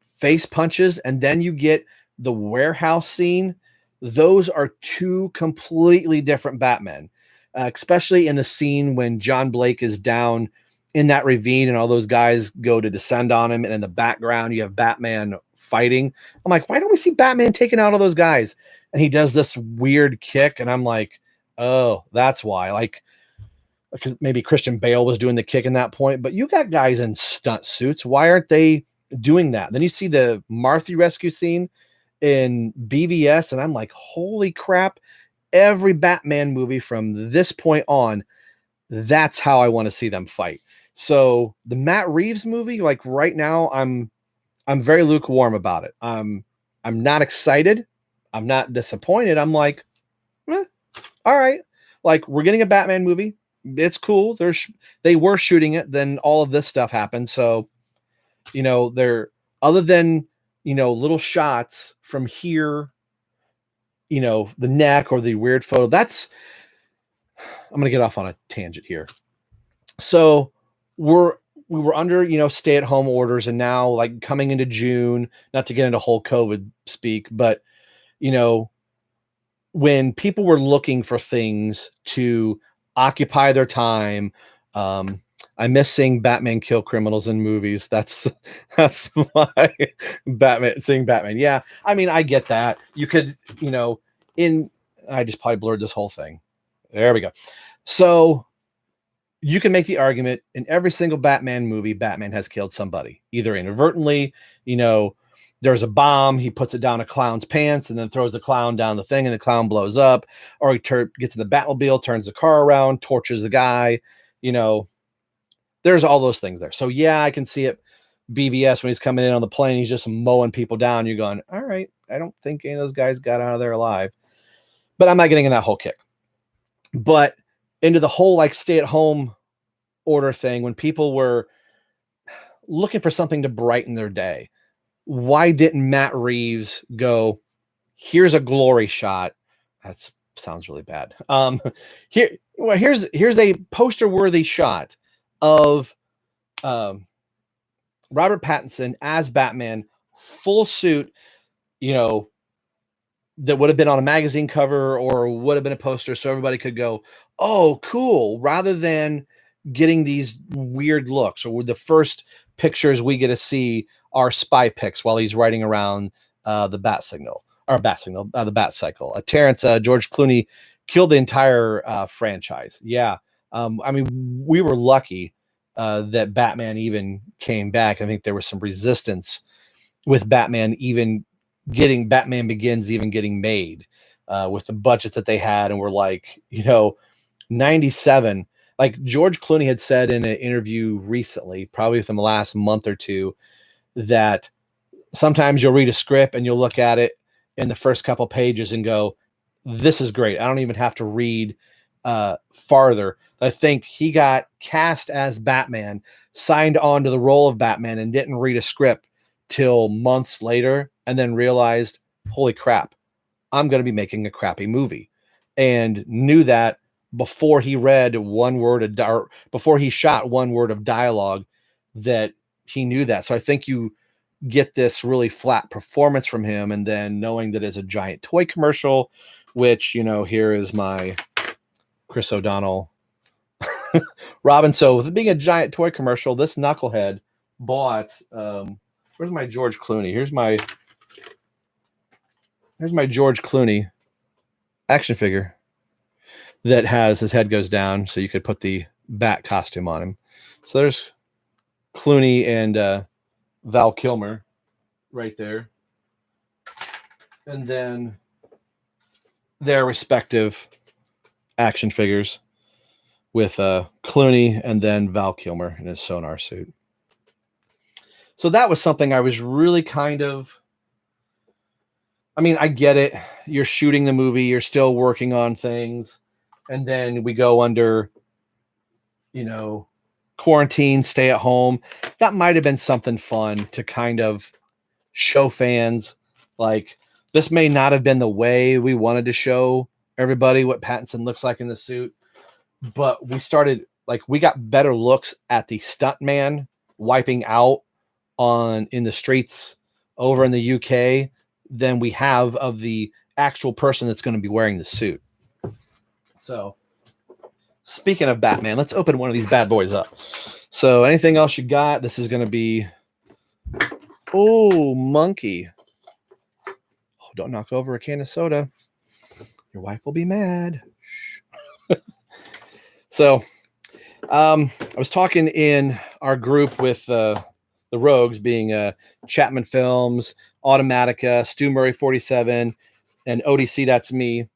face punches? And then you get the warehouse scene. Those are two completely different Batmen, especially in the scene when John Blake is down in that ravine and all those guys go to descend on him. And in the background, you have Batman fighting. I'm like, why don't we see Batman taking out all those guys? And he does this weird kick. And I'm like, oh, that's why. Like, because maybe Christian Bale was doing the kick in that point, but you got guys in stunt suits. Why aren't they doing that? Then you see the Martha rescue scene in BVS, and I'm like, holy crap. Every Batman movie from this point on, that's how I want to see them fight. So the Matt Reeves movie, like right now, I'm very lukewarm about it. I'm not excited. I'm not disappointed. I'm like, all right. Like we're getting a Batman movie. It's cool. They were shooting it. Then all of this stuff happened. So, they're other than, little shots from here, the neck or the weird photo. I'm going to get off on a tangent here. So we were under, stay at home orders, and now like coming into June, not to get into whole COVID speak, but, when people were looking for things to occupy their time, I miss seeing Batman kill criminals in movies. That's why seeing Batman. Yeah, I mean, I get that. You could, I just probably blurred this whole thing. There we go. So you can make the argument in every single Batman movie, Batman has killed somebody, either inadvertently, there's a bomb, he puts it down a clown's pants and then throws the clown down the thing and the clown blows up, or he gets in the Batmobile, turns the car around, tortures the guy, there's all those things there. So yeah, I can see it. BVS, when he's coming in on the plane, he's just mowing people down. You're going, all right, I don't think any of those guys got out of there alive, but I'm not getting in that whole kick. But into the whole like stay at home order thing, when people were looking for something to brighten their day, why didn't Matt Reeves go, here's a glory shot? That sounds really bad. Here's a poster worthy shot of Robert Pattinson as Batman, full suit, that would have been on a magazine cover or would have been a poster, so everybody could go, oh, cool, rather than getting these weird looks, or the first pictures we get to see are spy pics while he's riding around the bat cycle. Terrence, George Clooney killed the entire franchise. Yeah. I mean, we were lucky that Batman even came back. I think there was some resistance with Batman Begins even getting made with the budget that they had. And we're like, 97, like George Clooney had said in an interview recently, probably within the last month or two, that sometimes you'll read a script and you'll look at it in the first couple pages and go, this is great. I don't even have to read farther. I think he got cast as Batman, signed on to the role of Batman, and didn't read a script till months later, and then realized, holy crap, I'm going to be making a crappy movie, and knew that before he read one word of before he shot one word of dialogue, that he knew that. So I think you get this really flat performance from him, and then knowing that it's a giant toy commercial, which, here is my Chris O'Donnell Robin. So with it being a giant toy commercial, this knucklehead bought where's my George Clooney? Here's my George Clooney action figure that has his head goes down, so you could put the bat costume on him. So there's Clooney and Val Kilmer right there, and then their respective action figures with Clooney and then Val Kilmer in his sonar suit. So that was something I was really I mean, I get it. You're shooting the movie, you're still working on things, and then we go under, quarantine, stay at home. That might have been something fun to kind of show fans, like, this may not have been the way we wanted to show everybody what Pattinson looks like in the suit, but we got better looks at the stuntman wiping out in the streets over in the UK than we have of the actual person that's going to be wearing the suit. So speaking of Batman, let's open one of these bad boys up. So anything else you got? This is going to be, oh, monkey. Oh, don't knock over a can of soda. Your wife will be mad. So I was talking in our group with the Rogues, being Chapman Films, Automatica, Stu Murray 47, and ODC. That's me.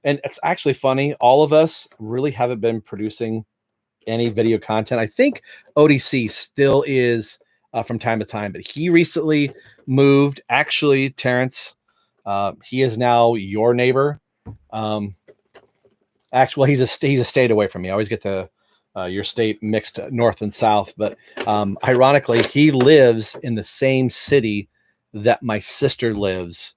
And it's actually funny. All of us really haven't been producing any video content. I think ODC still is from time to time, but he recently moved. Actually, Terrence, he is now your neighbor. Actually, he's a state away from me. I always get your state mixed north and south, but ironically, he lives in the same city that my sister lives.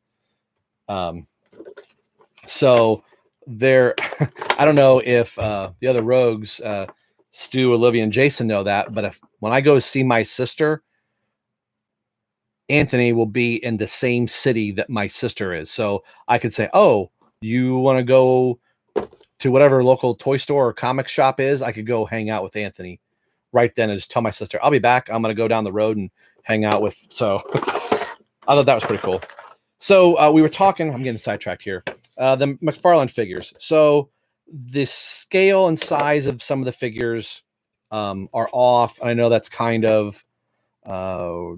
So there, I don't know if the other Rogues, Stu, Olivia, and Jason know that, but when I go see my sister, Anthony will be in the same city that my sister is. So I could say, oh, you want to go to whatever local toy store or comic shop is? I could go hang out with Anthony right then and just tell my sister, I'll be back. I'm going to go down the road and hang out with. So I thought that was pretty cool. So we were talking, I'm getting sidetracked here. The McFarlane figures. So the scale and size of some of the figures are off. I know that's kind of,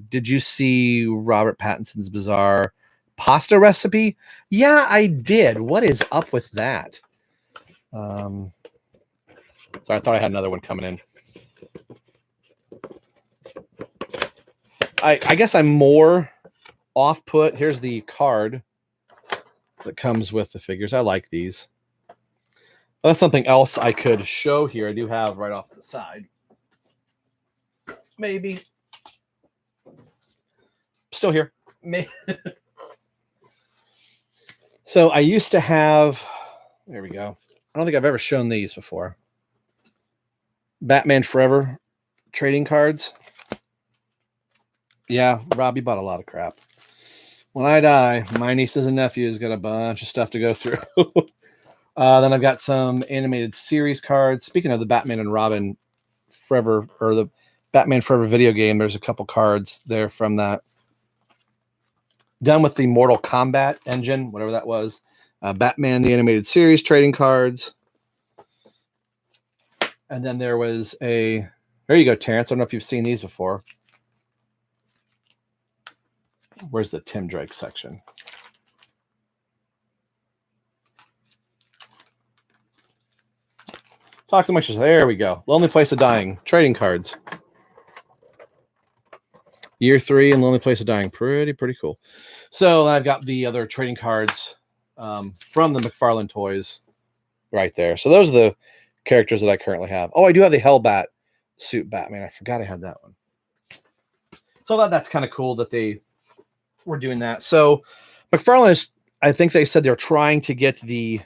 did you see Robert Pattinson's bizarre pasta recipe? Yeah, I did. What is up with that? Sorry, I thought I had another one coming in. I guess I'm more off put. Here's the card that comes with the figures. I like these. That's something else I could show here. I do have right off the side. Maybe. Still here. So I used to have, there we go. I don't think I've ever shown these before. Batman Forever trading cards. Yeah, Rob, you bought a lot of crap. When I die, my nieces and nephews got a bunch of stuff to go through. Then I've got some animated series cards. Speaking of the Batman and Robin Forever, or the Batman Forever video game, there's a couple cards there from that. Done with the Mortal Kombat engine, whatever that was. Batman, the animated series trading cards. And then there was there you go, Terrence. I don't know if you've seen these before. Where's the Tim Drake section? Talk so much. There we go. Lonely Place of Dying. Trading cards. Year 3 and Lonely Place of Dying. Pretty cool. So I've got the other trading cards from the McFarlane toys right there. So those are the characters that I currently have. Oh, I do have the Hellbat suit Batman. I forgot I had that one. So that's kind of cool that they were doing that. So McFarlane is, I think they said they're trying to get the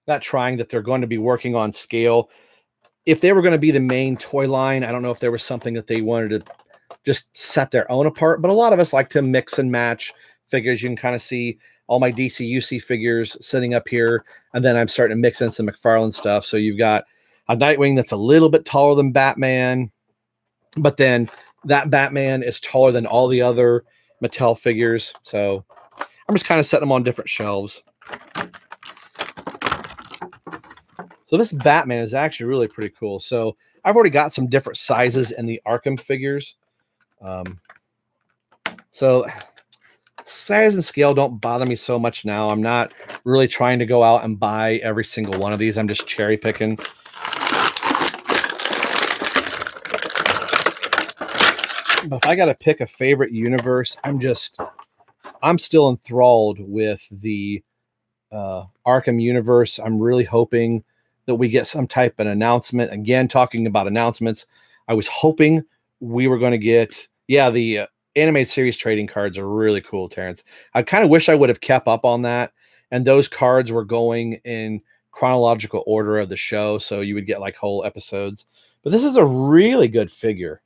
that they're going to be working on scale. If they were going to be the main toy line, I don't know if there was something that they wanted to just set their own apart, but a lot of us like to mix and match figures. You can kind of see all my DC UC figures sitting up here, and then I'm starting to mix in some McFarlane stuff. So you've got a Nightwing that's a little bit taller than Batman, but then that Batman is taller than all the other Mattel figures. So I'm just kind of setting them on different shelves. So this Batman is actually really pretty cool. So I've already got some different sizes in the Arkham figures. So size and scale don't bother me so much now. I'm not really trying to go out and buy every single one of these. I'm just cherry picking. But if I got to pick a favorite universe, I'm still enthralled with the Arkham universe. I'm really hoping that we get some type of announcement. Again, talking about announcements, I was hoping we were going to get, the animated series trading cards are really cool, Terrence. I kind of wish I would have kept up on that. And those cards were going in chronological order of the show, so you would get like whole episodes. But this is a really good figure.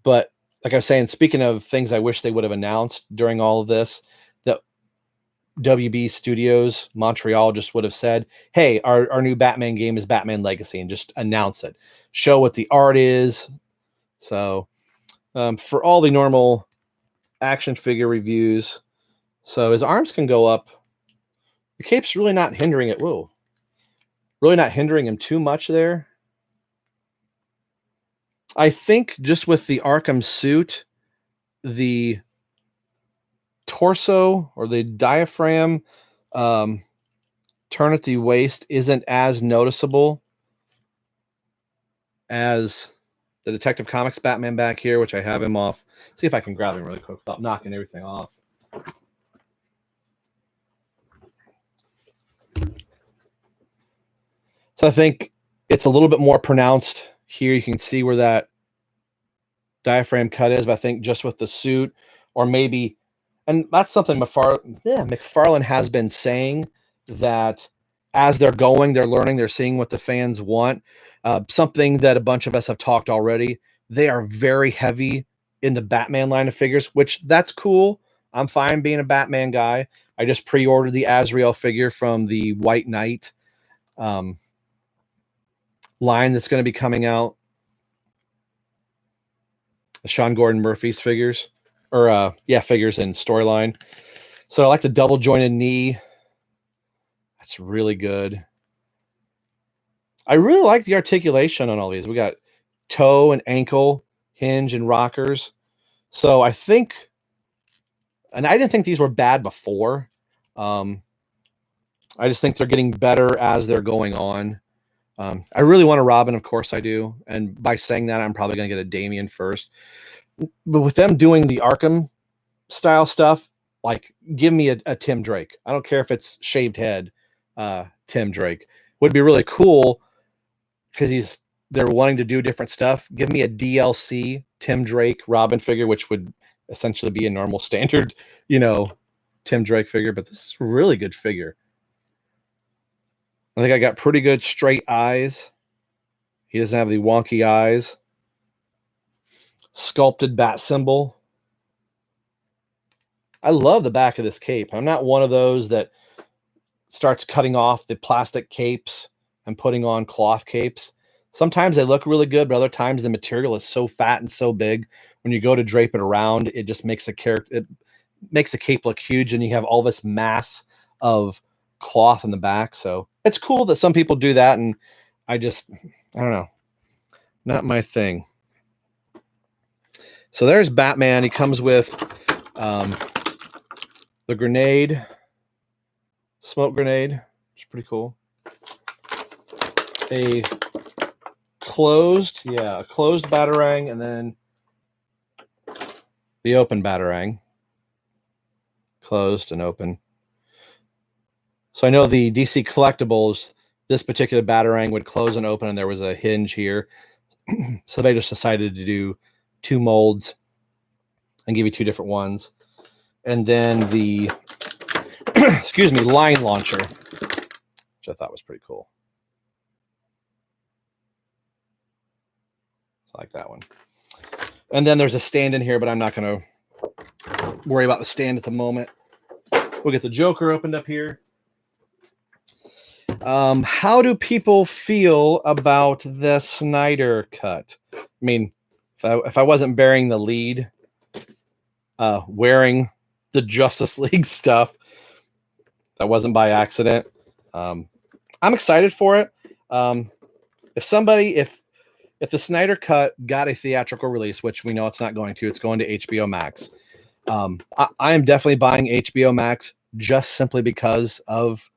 But like I was saying, speaking of things I wish they would have announced during all of this, that WB Studios Montreal just would have said, hey, our new Batman game is Batman Legacy, and just announce it. Show what the art is. So for all the normal action figure reviews, so his arms can go up. The cape's really not hindering it. Whoa. really not hindering him too much there. I think just with the Arkham suit, the torso or the diaphragm turn at the waist isn't as noticeable as the Detective Comics Batman back here, which I have him off. See if I can grab him really quick without knocking everything off. So I think it's a little bit more pronounced here. You can see where that diaphragm cut is, but I think just with the suit, or maybe, and that's something McFarlane has been saying, that as they're going, they're learning, they're seeing what the fans want. Something that a bunch of us have talked already. They are very heavy in the Batman line of figures, which that's cool. I'm fine being a Batman guy. I just pre-ordered the Azrael figure from the White Knight line that's going to be coming out. The Sean Gordon Murphy's figures, or figures in storyline. So I like the double jointed knee. That's really good. I really like the articulation on all these. We got toe and ankle, hinge and rockers. So I think, and I didn't think these were bad before. I just think they're getting better as they're going on. I really want a Robin, of course I do. And by saying that, I'm probably going to get a Damian first. But with them doing the Arkham style stuff, like give me a Tim Drake. I don't care if it's shaved head. Tim Drake would be really cool because they're wanting to do different stuff. Give me a DLC Tim Drake Robin figure, which would essentially be a normal standard, Tim Drake figure. But this is a really good figure. I think I got pretty good straight eyes. He doesn't have the wonky eyes. Sculpted bat symbol. I love the back of this cape. I'm not one of those that starts cutting off the plastic capes and putting on cloth capes. Sometimes they look really good, but other times the material is so fat and so big. When you go to drape it around, it just makes it makes the cape look huge, and you have all this mass of cloth in the back. So it's cool that some people do that, and I don't know, not my thing. So there's Batman. He comes with the grenade, smoke grenade, which is pretty cool. A closed Batarang, and then the open Batarang. Closed and open. So I know the DC collectibles, this particular Batarang would close and open, and there was a hinge here. So they just decided to do two molds and give you two different ones. And then the, line launcher, which I thought was pretty cool. I like that one. And then there's a stand in here, but I'm not going to worry about the stand at the moment. We'll get the Joker opened up here. How do people feel about the Snyder cut? I mean, if I wasn't bearing the lead, wearing the Justice League stuff, that wasn't by accident. I'm excited for it. If the Snyder cut got a theatrical release, which we know it's not going to, it's going to HBO Max. I am definitely buying HBO Max just simply because of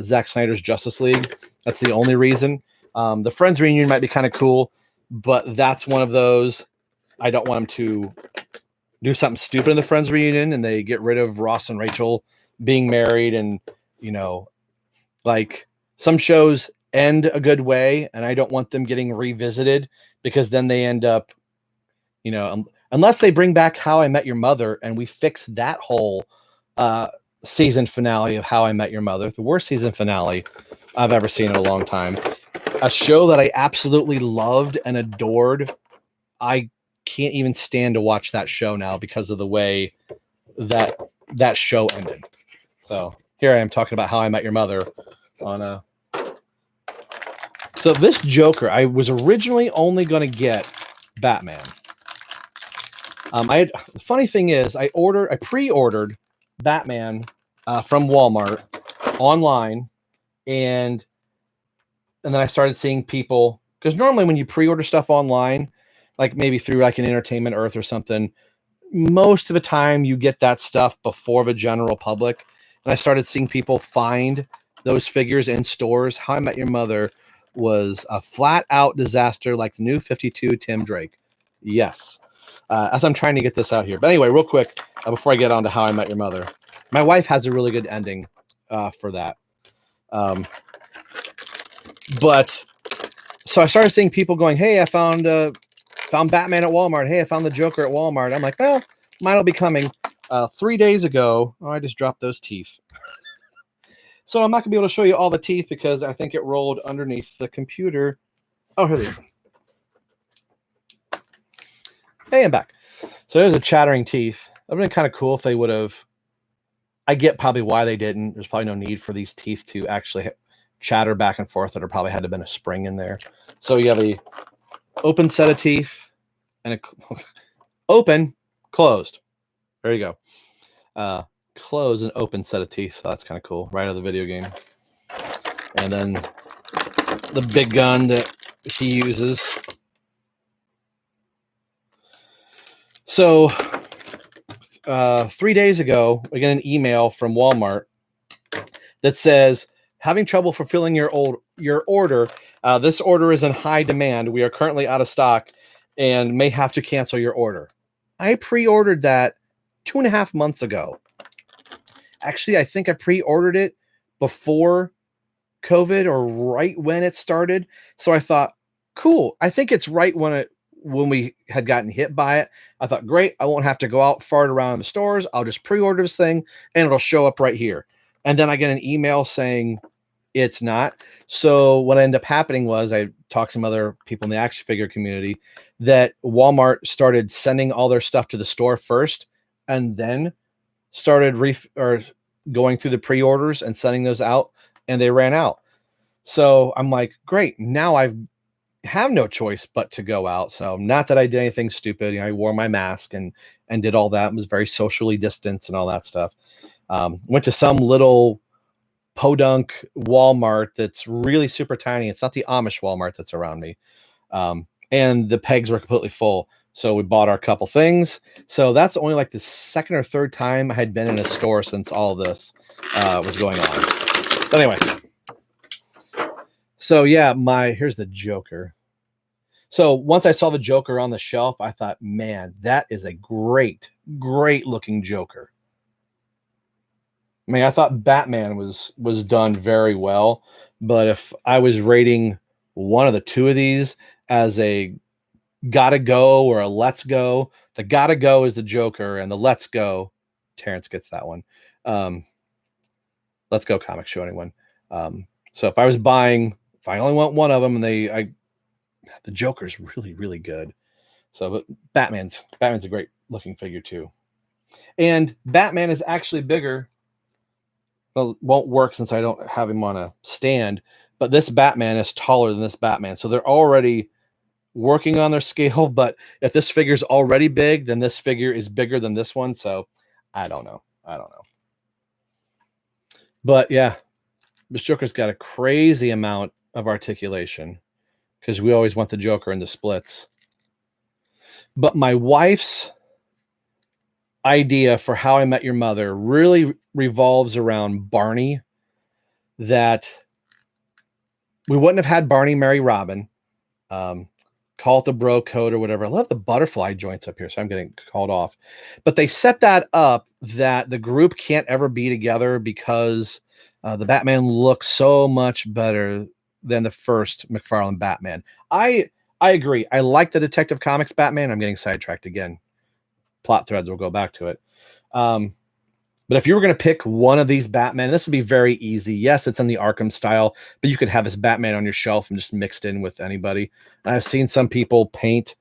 Zack Snyder's Justice League. That's the only reason. The Friends reunion might be kind of cool, but that's one of those. I don't want them to do something stupid in the Friends reunion and they get rid of Ross and Rachel being married, and like some shows end a good way, and I don't want them getting revisited, because then they end up, unless they bring back How I Met Your Mother and we fix that whole season finale of How I Met Your Mother, the worst season finale I've ever seen in a long time. A show that I absolutely loved and adored. I can't even stand to watch that show now because of the way that show ended. So here I am talking about How I Met Your Mother on a. So this Joker, I was originally only going to get Batman. The funny thing is, I pre-ordered Batman from Walmart online, and and then I started seeing people, because normally when you pre-order stuff online, like maybe through like an Entertainment Earth or something, most of the time you get that stuff before the general public. And I started seeing people find those figures in stores. How I Met Your Mother was a flat out disaster, like the new 52 Tim Drake. Yes. As I'm trying to get this out here. But anyway, real quick, before I get on to How I Met Your Mother, my wife has a really good ending for that. But so I started seeing people going, "Hey, I found Batman at Walmart. Hey, I found the Joker at Walmart." I'm like, well, mine will be coming 3 days ago. Oh, I just dropped those teeth. So I'm not gonna be able to show you all the teeth because I think it rolled underneath the computer. Oh, here they are. Hey, I'm back. So there's a chattering teeth. That would have been kind of cool if they would have. I get probably why they didn't. There's probably no need for these teeth to actually chatter back and forth. There probably had to have been a spring in there. So you have a open set of teeth and a open, closed. There you go. Close and open set of teeth. So that's kind of cool. Right out of the video game. And then the big gun that she uses. So 3 days ago, we get an email from Walmart that says, having trouble fulfilling your order. This order is in high demand. We are currently out of stock and may have to cancel your order. I pre-ordered that 2.5 months ago. Actually, I think I pre-ordered it before COVID or right when it started. So I thought, cool. I think it's right when we had gotten hit by it. I thought, great. I won't have to go out far around in the stores. I'll just pre-order this thing and it'll show up right here. And then I get an email saying it's not. So what ended up happening was I talked to some other people in the action figure community that Walmart started sending all their stuff to the store first and then started going through the pre-orders and sending those out, and they ran out. So I'm like, great. Now I have no choice but to go out. So not that I did anything stupid. I wore my mask and did all that. It was very socially distanced and all that stuff. Went to some little podunk Walmart that's really super tiny. It's not the Amish Walmart that's around me. And the pegs were completely full. So we bought our couple things. So that's only like the second or third time I had been in a store since all of this was going on. But anyway. So yeah, here's the Joker. So once I saw the Joker on the shelf, I thought, man, that is a great, great looking Joker. I mean, I thought Batman was done very well, but if I was rating one of the two of these as a gotta go or a let's go, the gotta go is the Joker, and the let's go, Terrence gets that one. Let's go comic show anyone. So if I was buying, if I only want one of them, and the Joker's really, really good. So, but Batman's a great looking figure too, and Batman is actually bigger. Well, it won't work since I don't have him on a stand, but this Batman is taller than this Batman. So they're already working on their scale, but if this figure's already big, then this figure is bigger than this one. So I don't know. But yeah, this Joker's got a crazy amount of articulation because we always want the Joker in the splits. But my wife's idea for How I Met Your Mother really revolves around Barney, that we wouldn't have had Barney marry Robin. Call it the bro code or whatever. I love the butterfly joints up here, so I'm getting called off. But they set that up that the group can't ever be together because the Batman looks so much better than the first McFarlane Batman. I agree. I like the Detective Comics Batman. I'm getting sidetracked again. Plot threads, we'll go back to it. But if you were going to pick one of these Batman, this would be very easy. Yes, it's in the Arkham style, but you could have this Batman on your shelf and just mixed in with anybody. And I've seen some people paint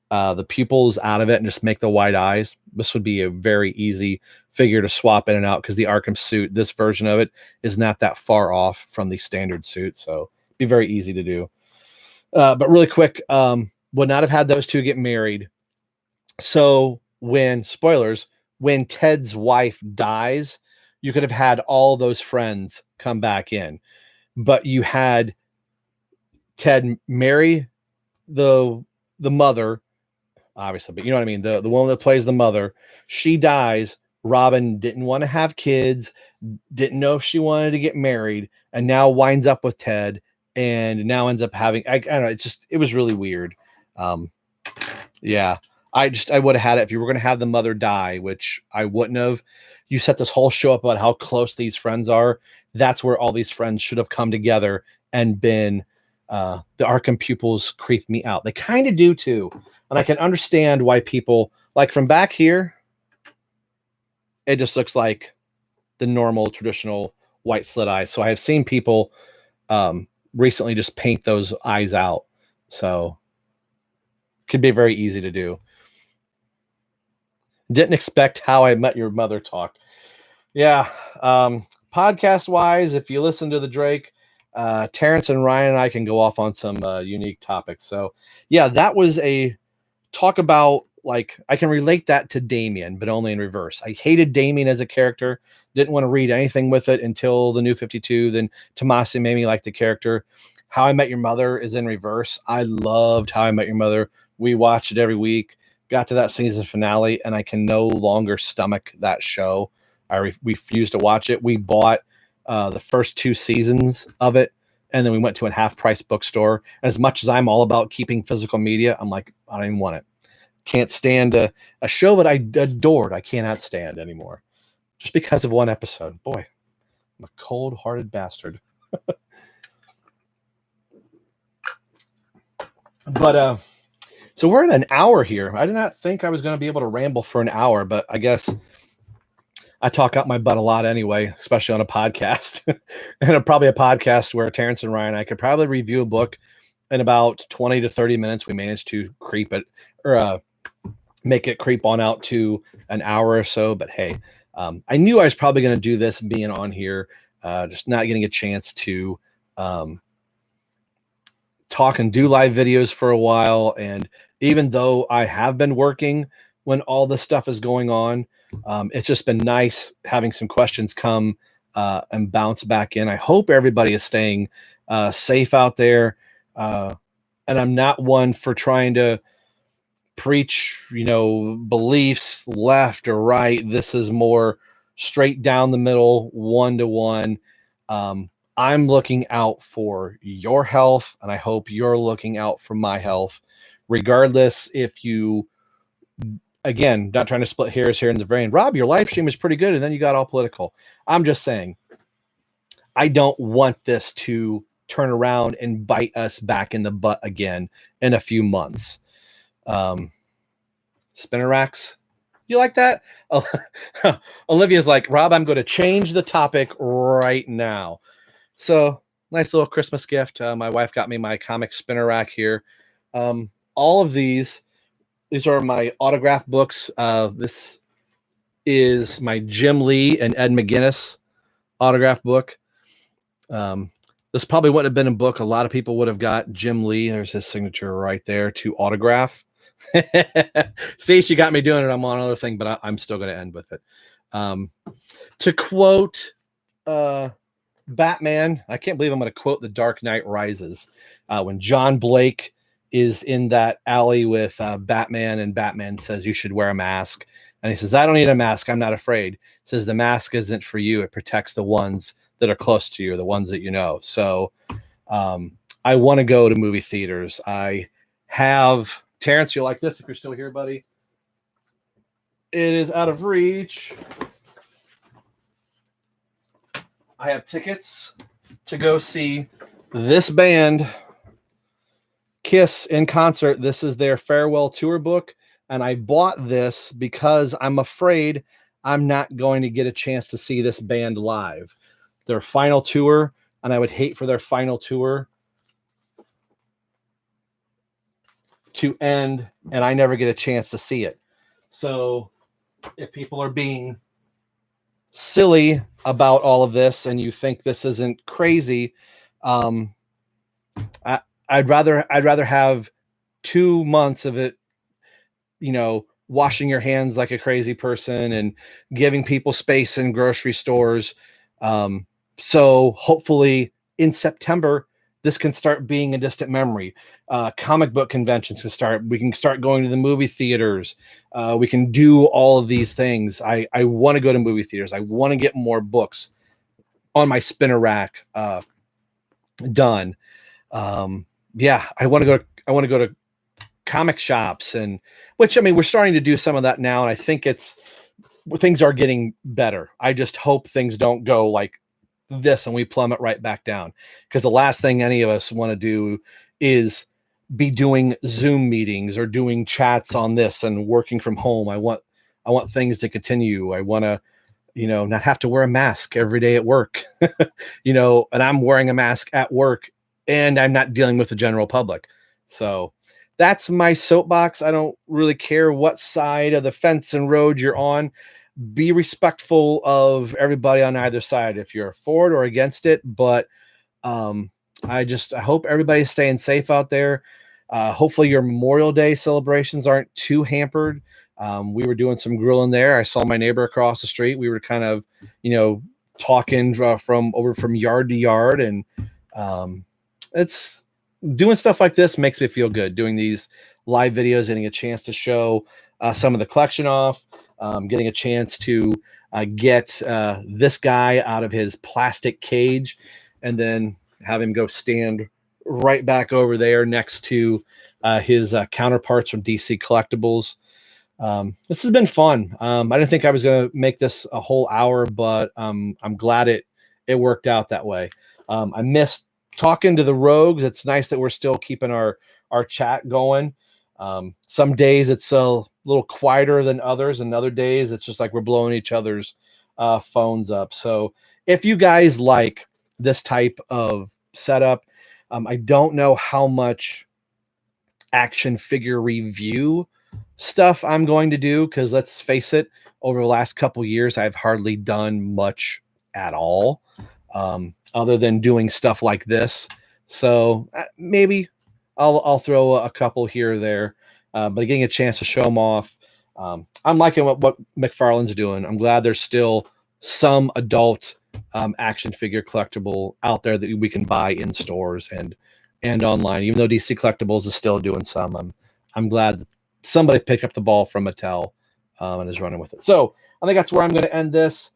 the pupils out of it and just make the white eyes. This would be a very easy figure to swap in and out because the Arkham suit, this version of it, is not that far off from the standard suit. So it'd be very easy to do. But really quick, would not have had those two get married. So spoilers, when Ted's wife dies, you could have had all those friends come back in, but you had Ted marry the mother, obviously, but you know what I mean. The woman that plays the mother, she dies. Robin didn't want to have kids, didn't know if she wanted to get married, and now winds up with Ted, and now ends up having. I don't know. It was really weird. Yeah, I would have had it if you were going to have the mother die, which I wouldn't have. You set this whole show up about how close these friends are. That's where all these friends should have come together and been. The Arkham pupils creep me out. They kind of do too. And I can understand why people, like from back here, it just looks like the normal traditional white slit eye. So I have seen people recently just paint those eyes out. So could be very easy to do. Didn't expect How I Met Your Mother talk. Yeah. Podcast wise, if you listen to the Drake, Terrence and Ryan and I can go off on some unique topics. So yeah, that was a talk about, like, I can relate that to Damien, but only in reverse. I hated Damien as a character. Didn't want to read anything with it until the New 52. Then Tomasi made me like the character. How I Met Your Mother is in reverse. I loved How I Met Your Mother. We watched it every week. Got to that season finale, and I can no longer stomach that show. I refused to watch it. We bought the first 2 seasons of it, and then we went to a half-price bookstore. And as much as I'm all about keeping physical media, I'm like, I don't even want it. Can't stand a show that I adored. I cannot stand anymore, just because of one episode. Boy, I'm a cold-hearted bastard. But so we're at an hour here. I did not think I was going to be able to ramble for an hour, but I guess I talk out my butt a lot anyway, especially on a podcast. And probably a podcast where Terrence and Ryan, I could probably review a book in about 20 to 30 minutes. We managed to creep it, or make it creep on out to an hour or so. But hey, I knew I was probably going to do this being on here, just not getting a chance to talk and do live videos for a while. And even though I have been working when all this stuff is going on, it's just been nice having some questions come and bounce back in. I hope everybody is staying safe out there. And I'm not one for trying to preach, beliefs left or right. This is more straight down the middle, 1-to-1. I'm looking out for your health, and I hope you're looking out for my health, regardless if you, again, not trying to split hairs here in the vein. Rob, your live stream is pretty good, and then you got all political. I'm just saying, I don't want this to turn around and bite us back in the butt again in a few months. Spinner racks. You like that? Olivia's like, Rob, I'm going to change the topic right now. So nice little Christmas gift. My wife got me my comic spinner rack here. All of these are my autograph books. This is my Jim Lee and Ed McGuinness autograph book. This probably wouldn't have been a book a lot of people would have got. Jim Lee, there's his signature right there, to autograph. Stacey got me doing it. I'm on another thing, but I'm still going to end with it. To quote Batman, I can't believe I'm going to quote The Dark Knight Rises. When John Blake is in that alley with Batman, and Batman says, you should wear a mask. And he says, I don't need a mask. I'm not afraid. He says, the mask isn't for you. It protects the ones that are close to you, the ones that you know. So I want to go to movie theaters. I have, Terrence, you like this if you're still here, buddy? It is out of reach. I have tickets to go see this band, Kiss, in concert. This is their farewell tour book, and I bought this because I'm afraid I'm not going to get a chance to see this band live. Their final tour, and I would hate for their final tour to end and I never get a chance to see it. So if people are being silly about all of this and you think this isn't crazy, I'd rather have 2 months of it, washing your hands like a crazy person and giving people space in grocery stores. So hopefully in September, this can start being a distant memory. Comic book conventions can start. We can start going to the movie theaters. We can do all of these things. I want to go to movie theaters. I want to get more books on my spinner rack done. Yeah, I want to go to comic shops, and which, I mean, we're starting to do some of that now, and I think things are getting better. I just hope things don't go like this and we plummet right back down, because the last thing any of us want to do is be doing Zoom meetings or doing chats on this and working from home. I want things to continue. I want to, not have to wear a mask every day at work, and I'm wearing a mask at work and I'm not dealing with the general public. So that's my soapbox. I don't really care what side of the fence and road you're on. Be respectful of everybody on either side if you're for it or against it. But I hope everybody's staying safe out there. Hopefully your Memorial Day celebrations aren't too hampered. We were doing some grilling there. I saw my neighbor across the street. We were kind of, talking from yard to yard, and it's doing stuff like this makes me feel good. Doing these live videos, getting a chance to show some of the collection off, getting a chance to get this guy out of his plastic cage, and then have him go stand right back over there next to his counterparts from DC Collectibles. This has been fun. I didn't think I was going to make this a whole hour, but I'm glad it worked out that way. I missed talking to the rogues. It's nice that we're still keeping our chat going. Some days it's a little quieter than others, and other days it's just like we're blowing each other's phones up. So if you guys like this type of setup, I don't know how much action figure review stuff I'm going to do, because let's face it, over the last couple years I've hardly done much at all, other than doing stuff like this. So maybe I'll throw a couple here or there, but getting a chance to show them off. I'm liking what McFarlane's doing. I'm glad there's still some adult action figure collectible out there that we can buy in stores and online, even though DC Collectibles is still doing some. I'm glad that somebody picked up the ball from Mattel and is running with it. So I think that's where I'm going to end this.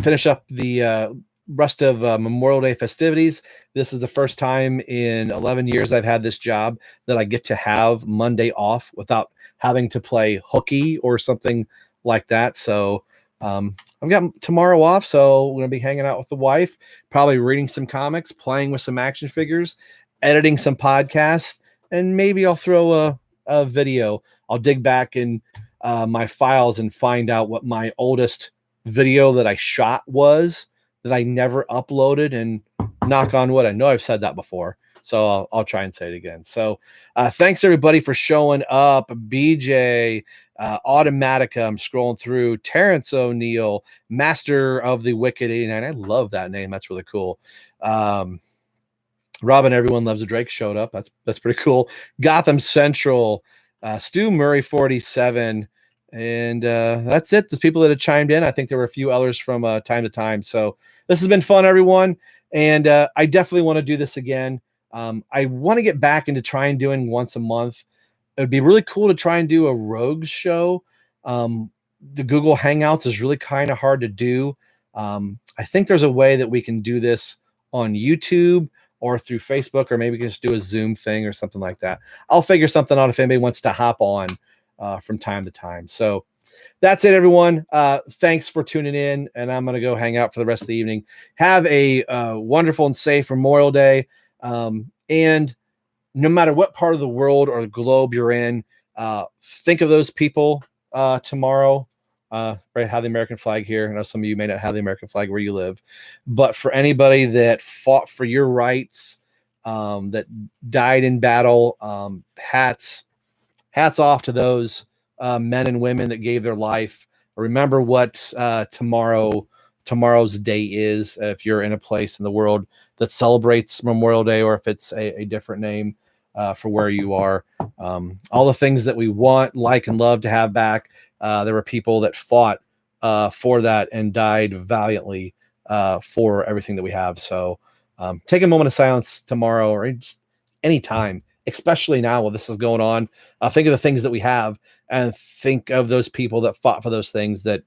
Finish up the rest of Memorial Day festivities. This is the first time in 11 years I've had this job that I get to have Monday off without having to play hooky or something like that. So I've got tomorrow off, so we're going to be hanging out with the wife, probably reading some comics, playing with some action figures, editing some podcasts, and maybe I'll throw a video. I'll dig back in my files and find out what my oldest video that I shot was that I never uploaded, and knock on wood, I know I've said that before, so I'll try and say it again. So thanks everybody for showing up. BJ, Automatica, I'm scrolling through, Terrence O'Neill, Master of the Wicked 89. I love that name. That's really cool. Robin, Everyone Loves a Drake showed up. That's pretty cool. Gotham Central, Stu Murray 47, and that's it. The people that have chimed in. I think there were a few others from time to time. So this has been fun, everyone, and I definitely want to do this again. I want to get back into trying doing once a month. It would be really cool to try and do a Rogues show. The Google Hangouts is really kind of hard to do. I think there's a way that we can do this on YouTube or through Facebook, or maybe we can just do a Zoom thing or something like that. I'll figure something out if anybody wants to hop on from time to time. So that's it, everyone. Thanks for tuning in, and I'm going to go hang out for the rest of the evening. Have a wonderful and safe Memorial Day. And no matter what part of the world or the globe you're in, think of those people tomorrow. Right, have the American flag here. I know some of you may not have the American flag where you live, but for anybody that fought for your rights, that died in battle, hats off to those men and women that gave their life. Remember what tomorrow's day is, if you're in a place in the world that celebrates Memorial Day, or if it's a different name for where you are. All the things that we want, like, and love to have back. There were people that fought for that and died valiantly for everything that we have. So take a moment of silence tomorrow or just anytime, especially now while this is going on. Think of the things that we have and think of those people that fought for those things that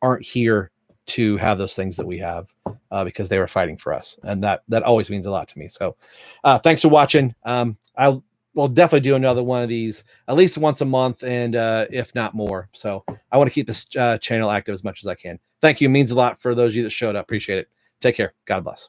aren't here to have those things that we have because they were fighting for us. And that always means a lot to me. So thanks for watching. We'll definitely do another one of these at least once a month, and if not more. So I want to keep this channel active as much as I can. Thank you. It means a lot for those of you that showed up. Appreciate it. Take care. God bless.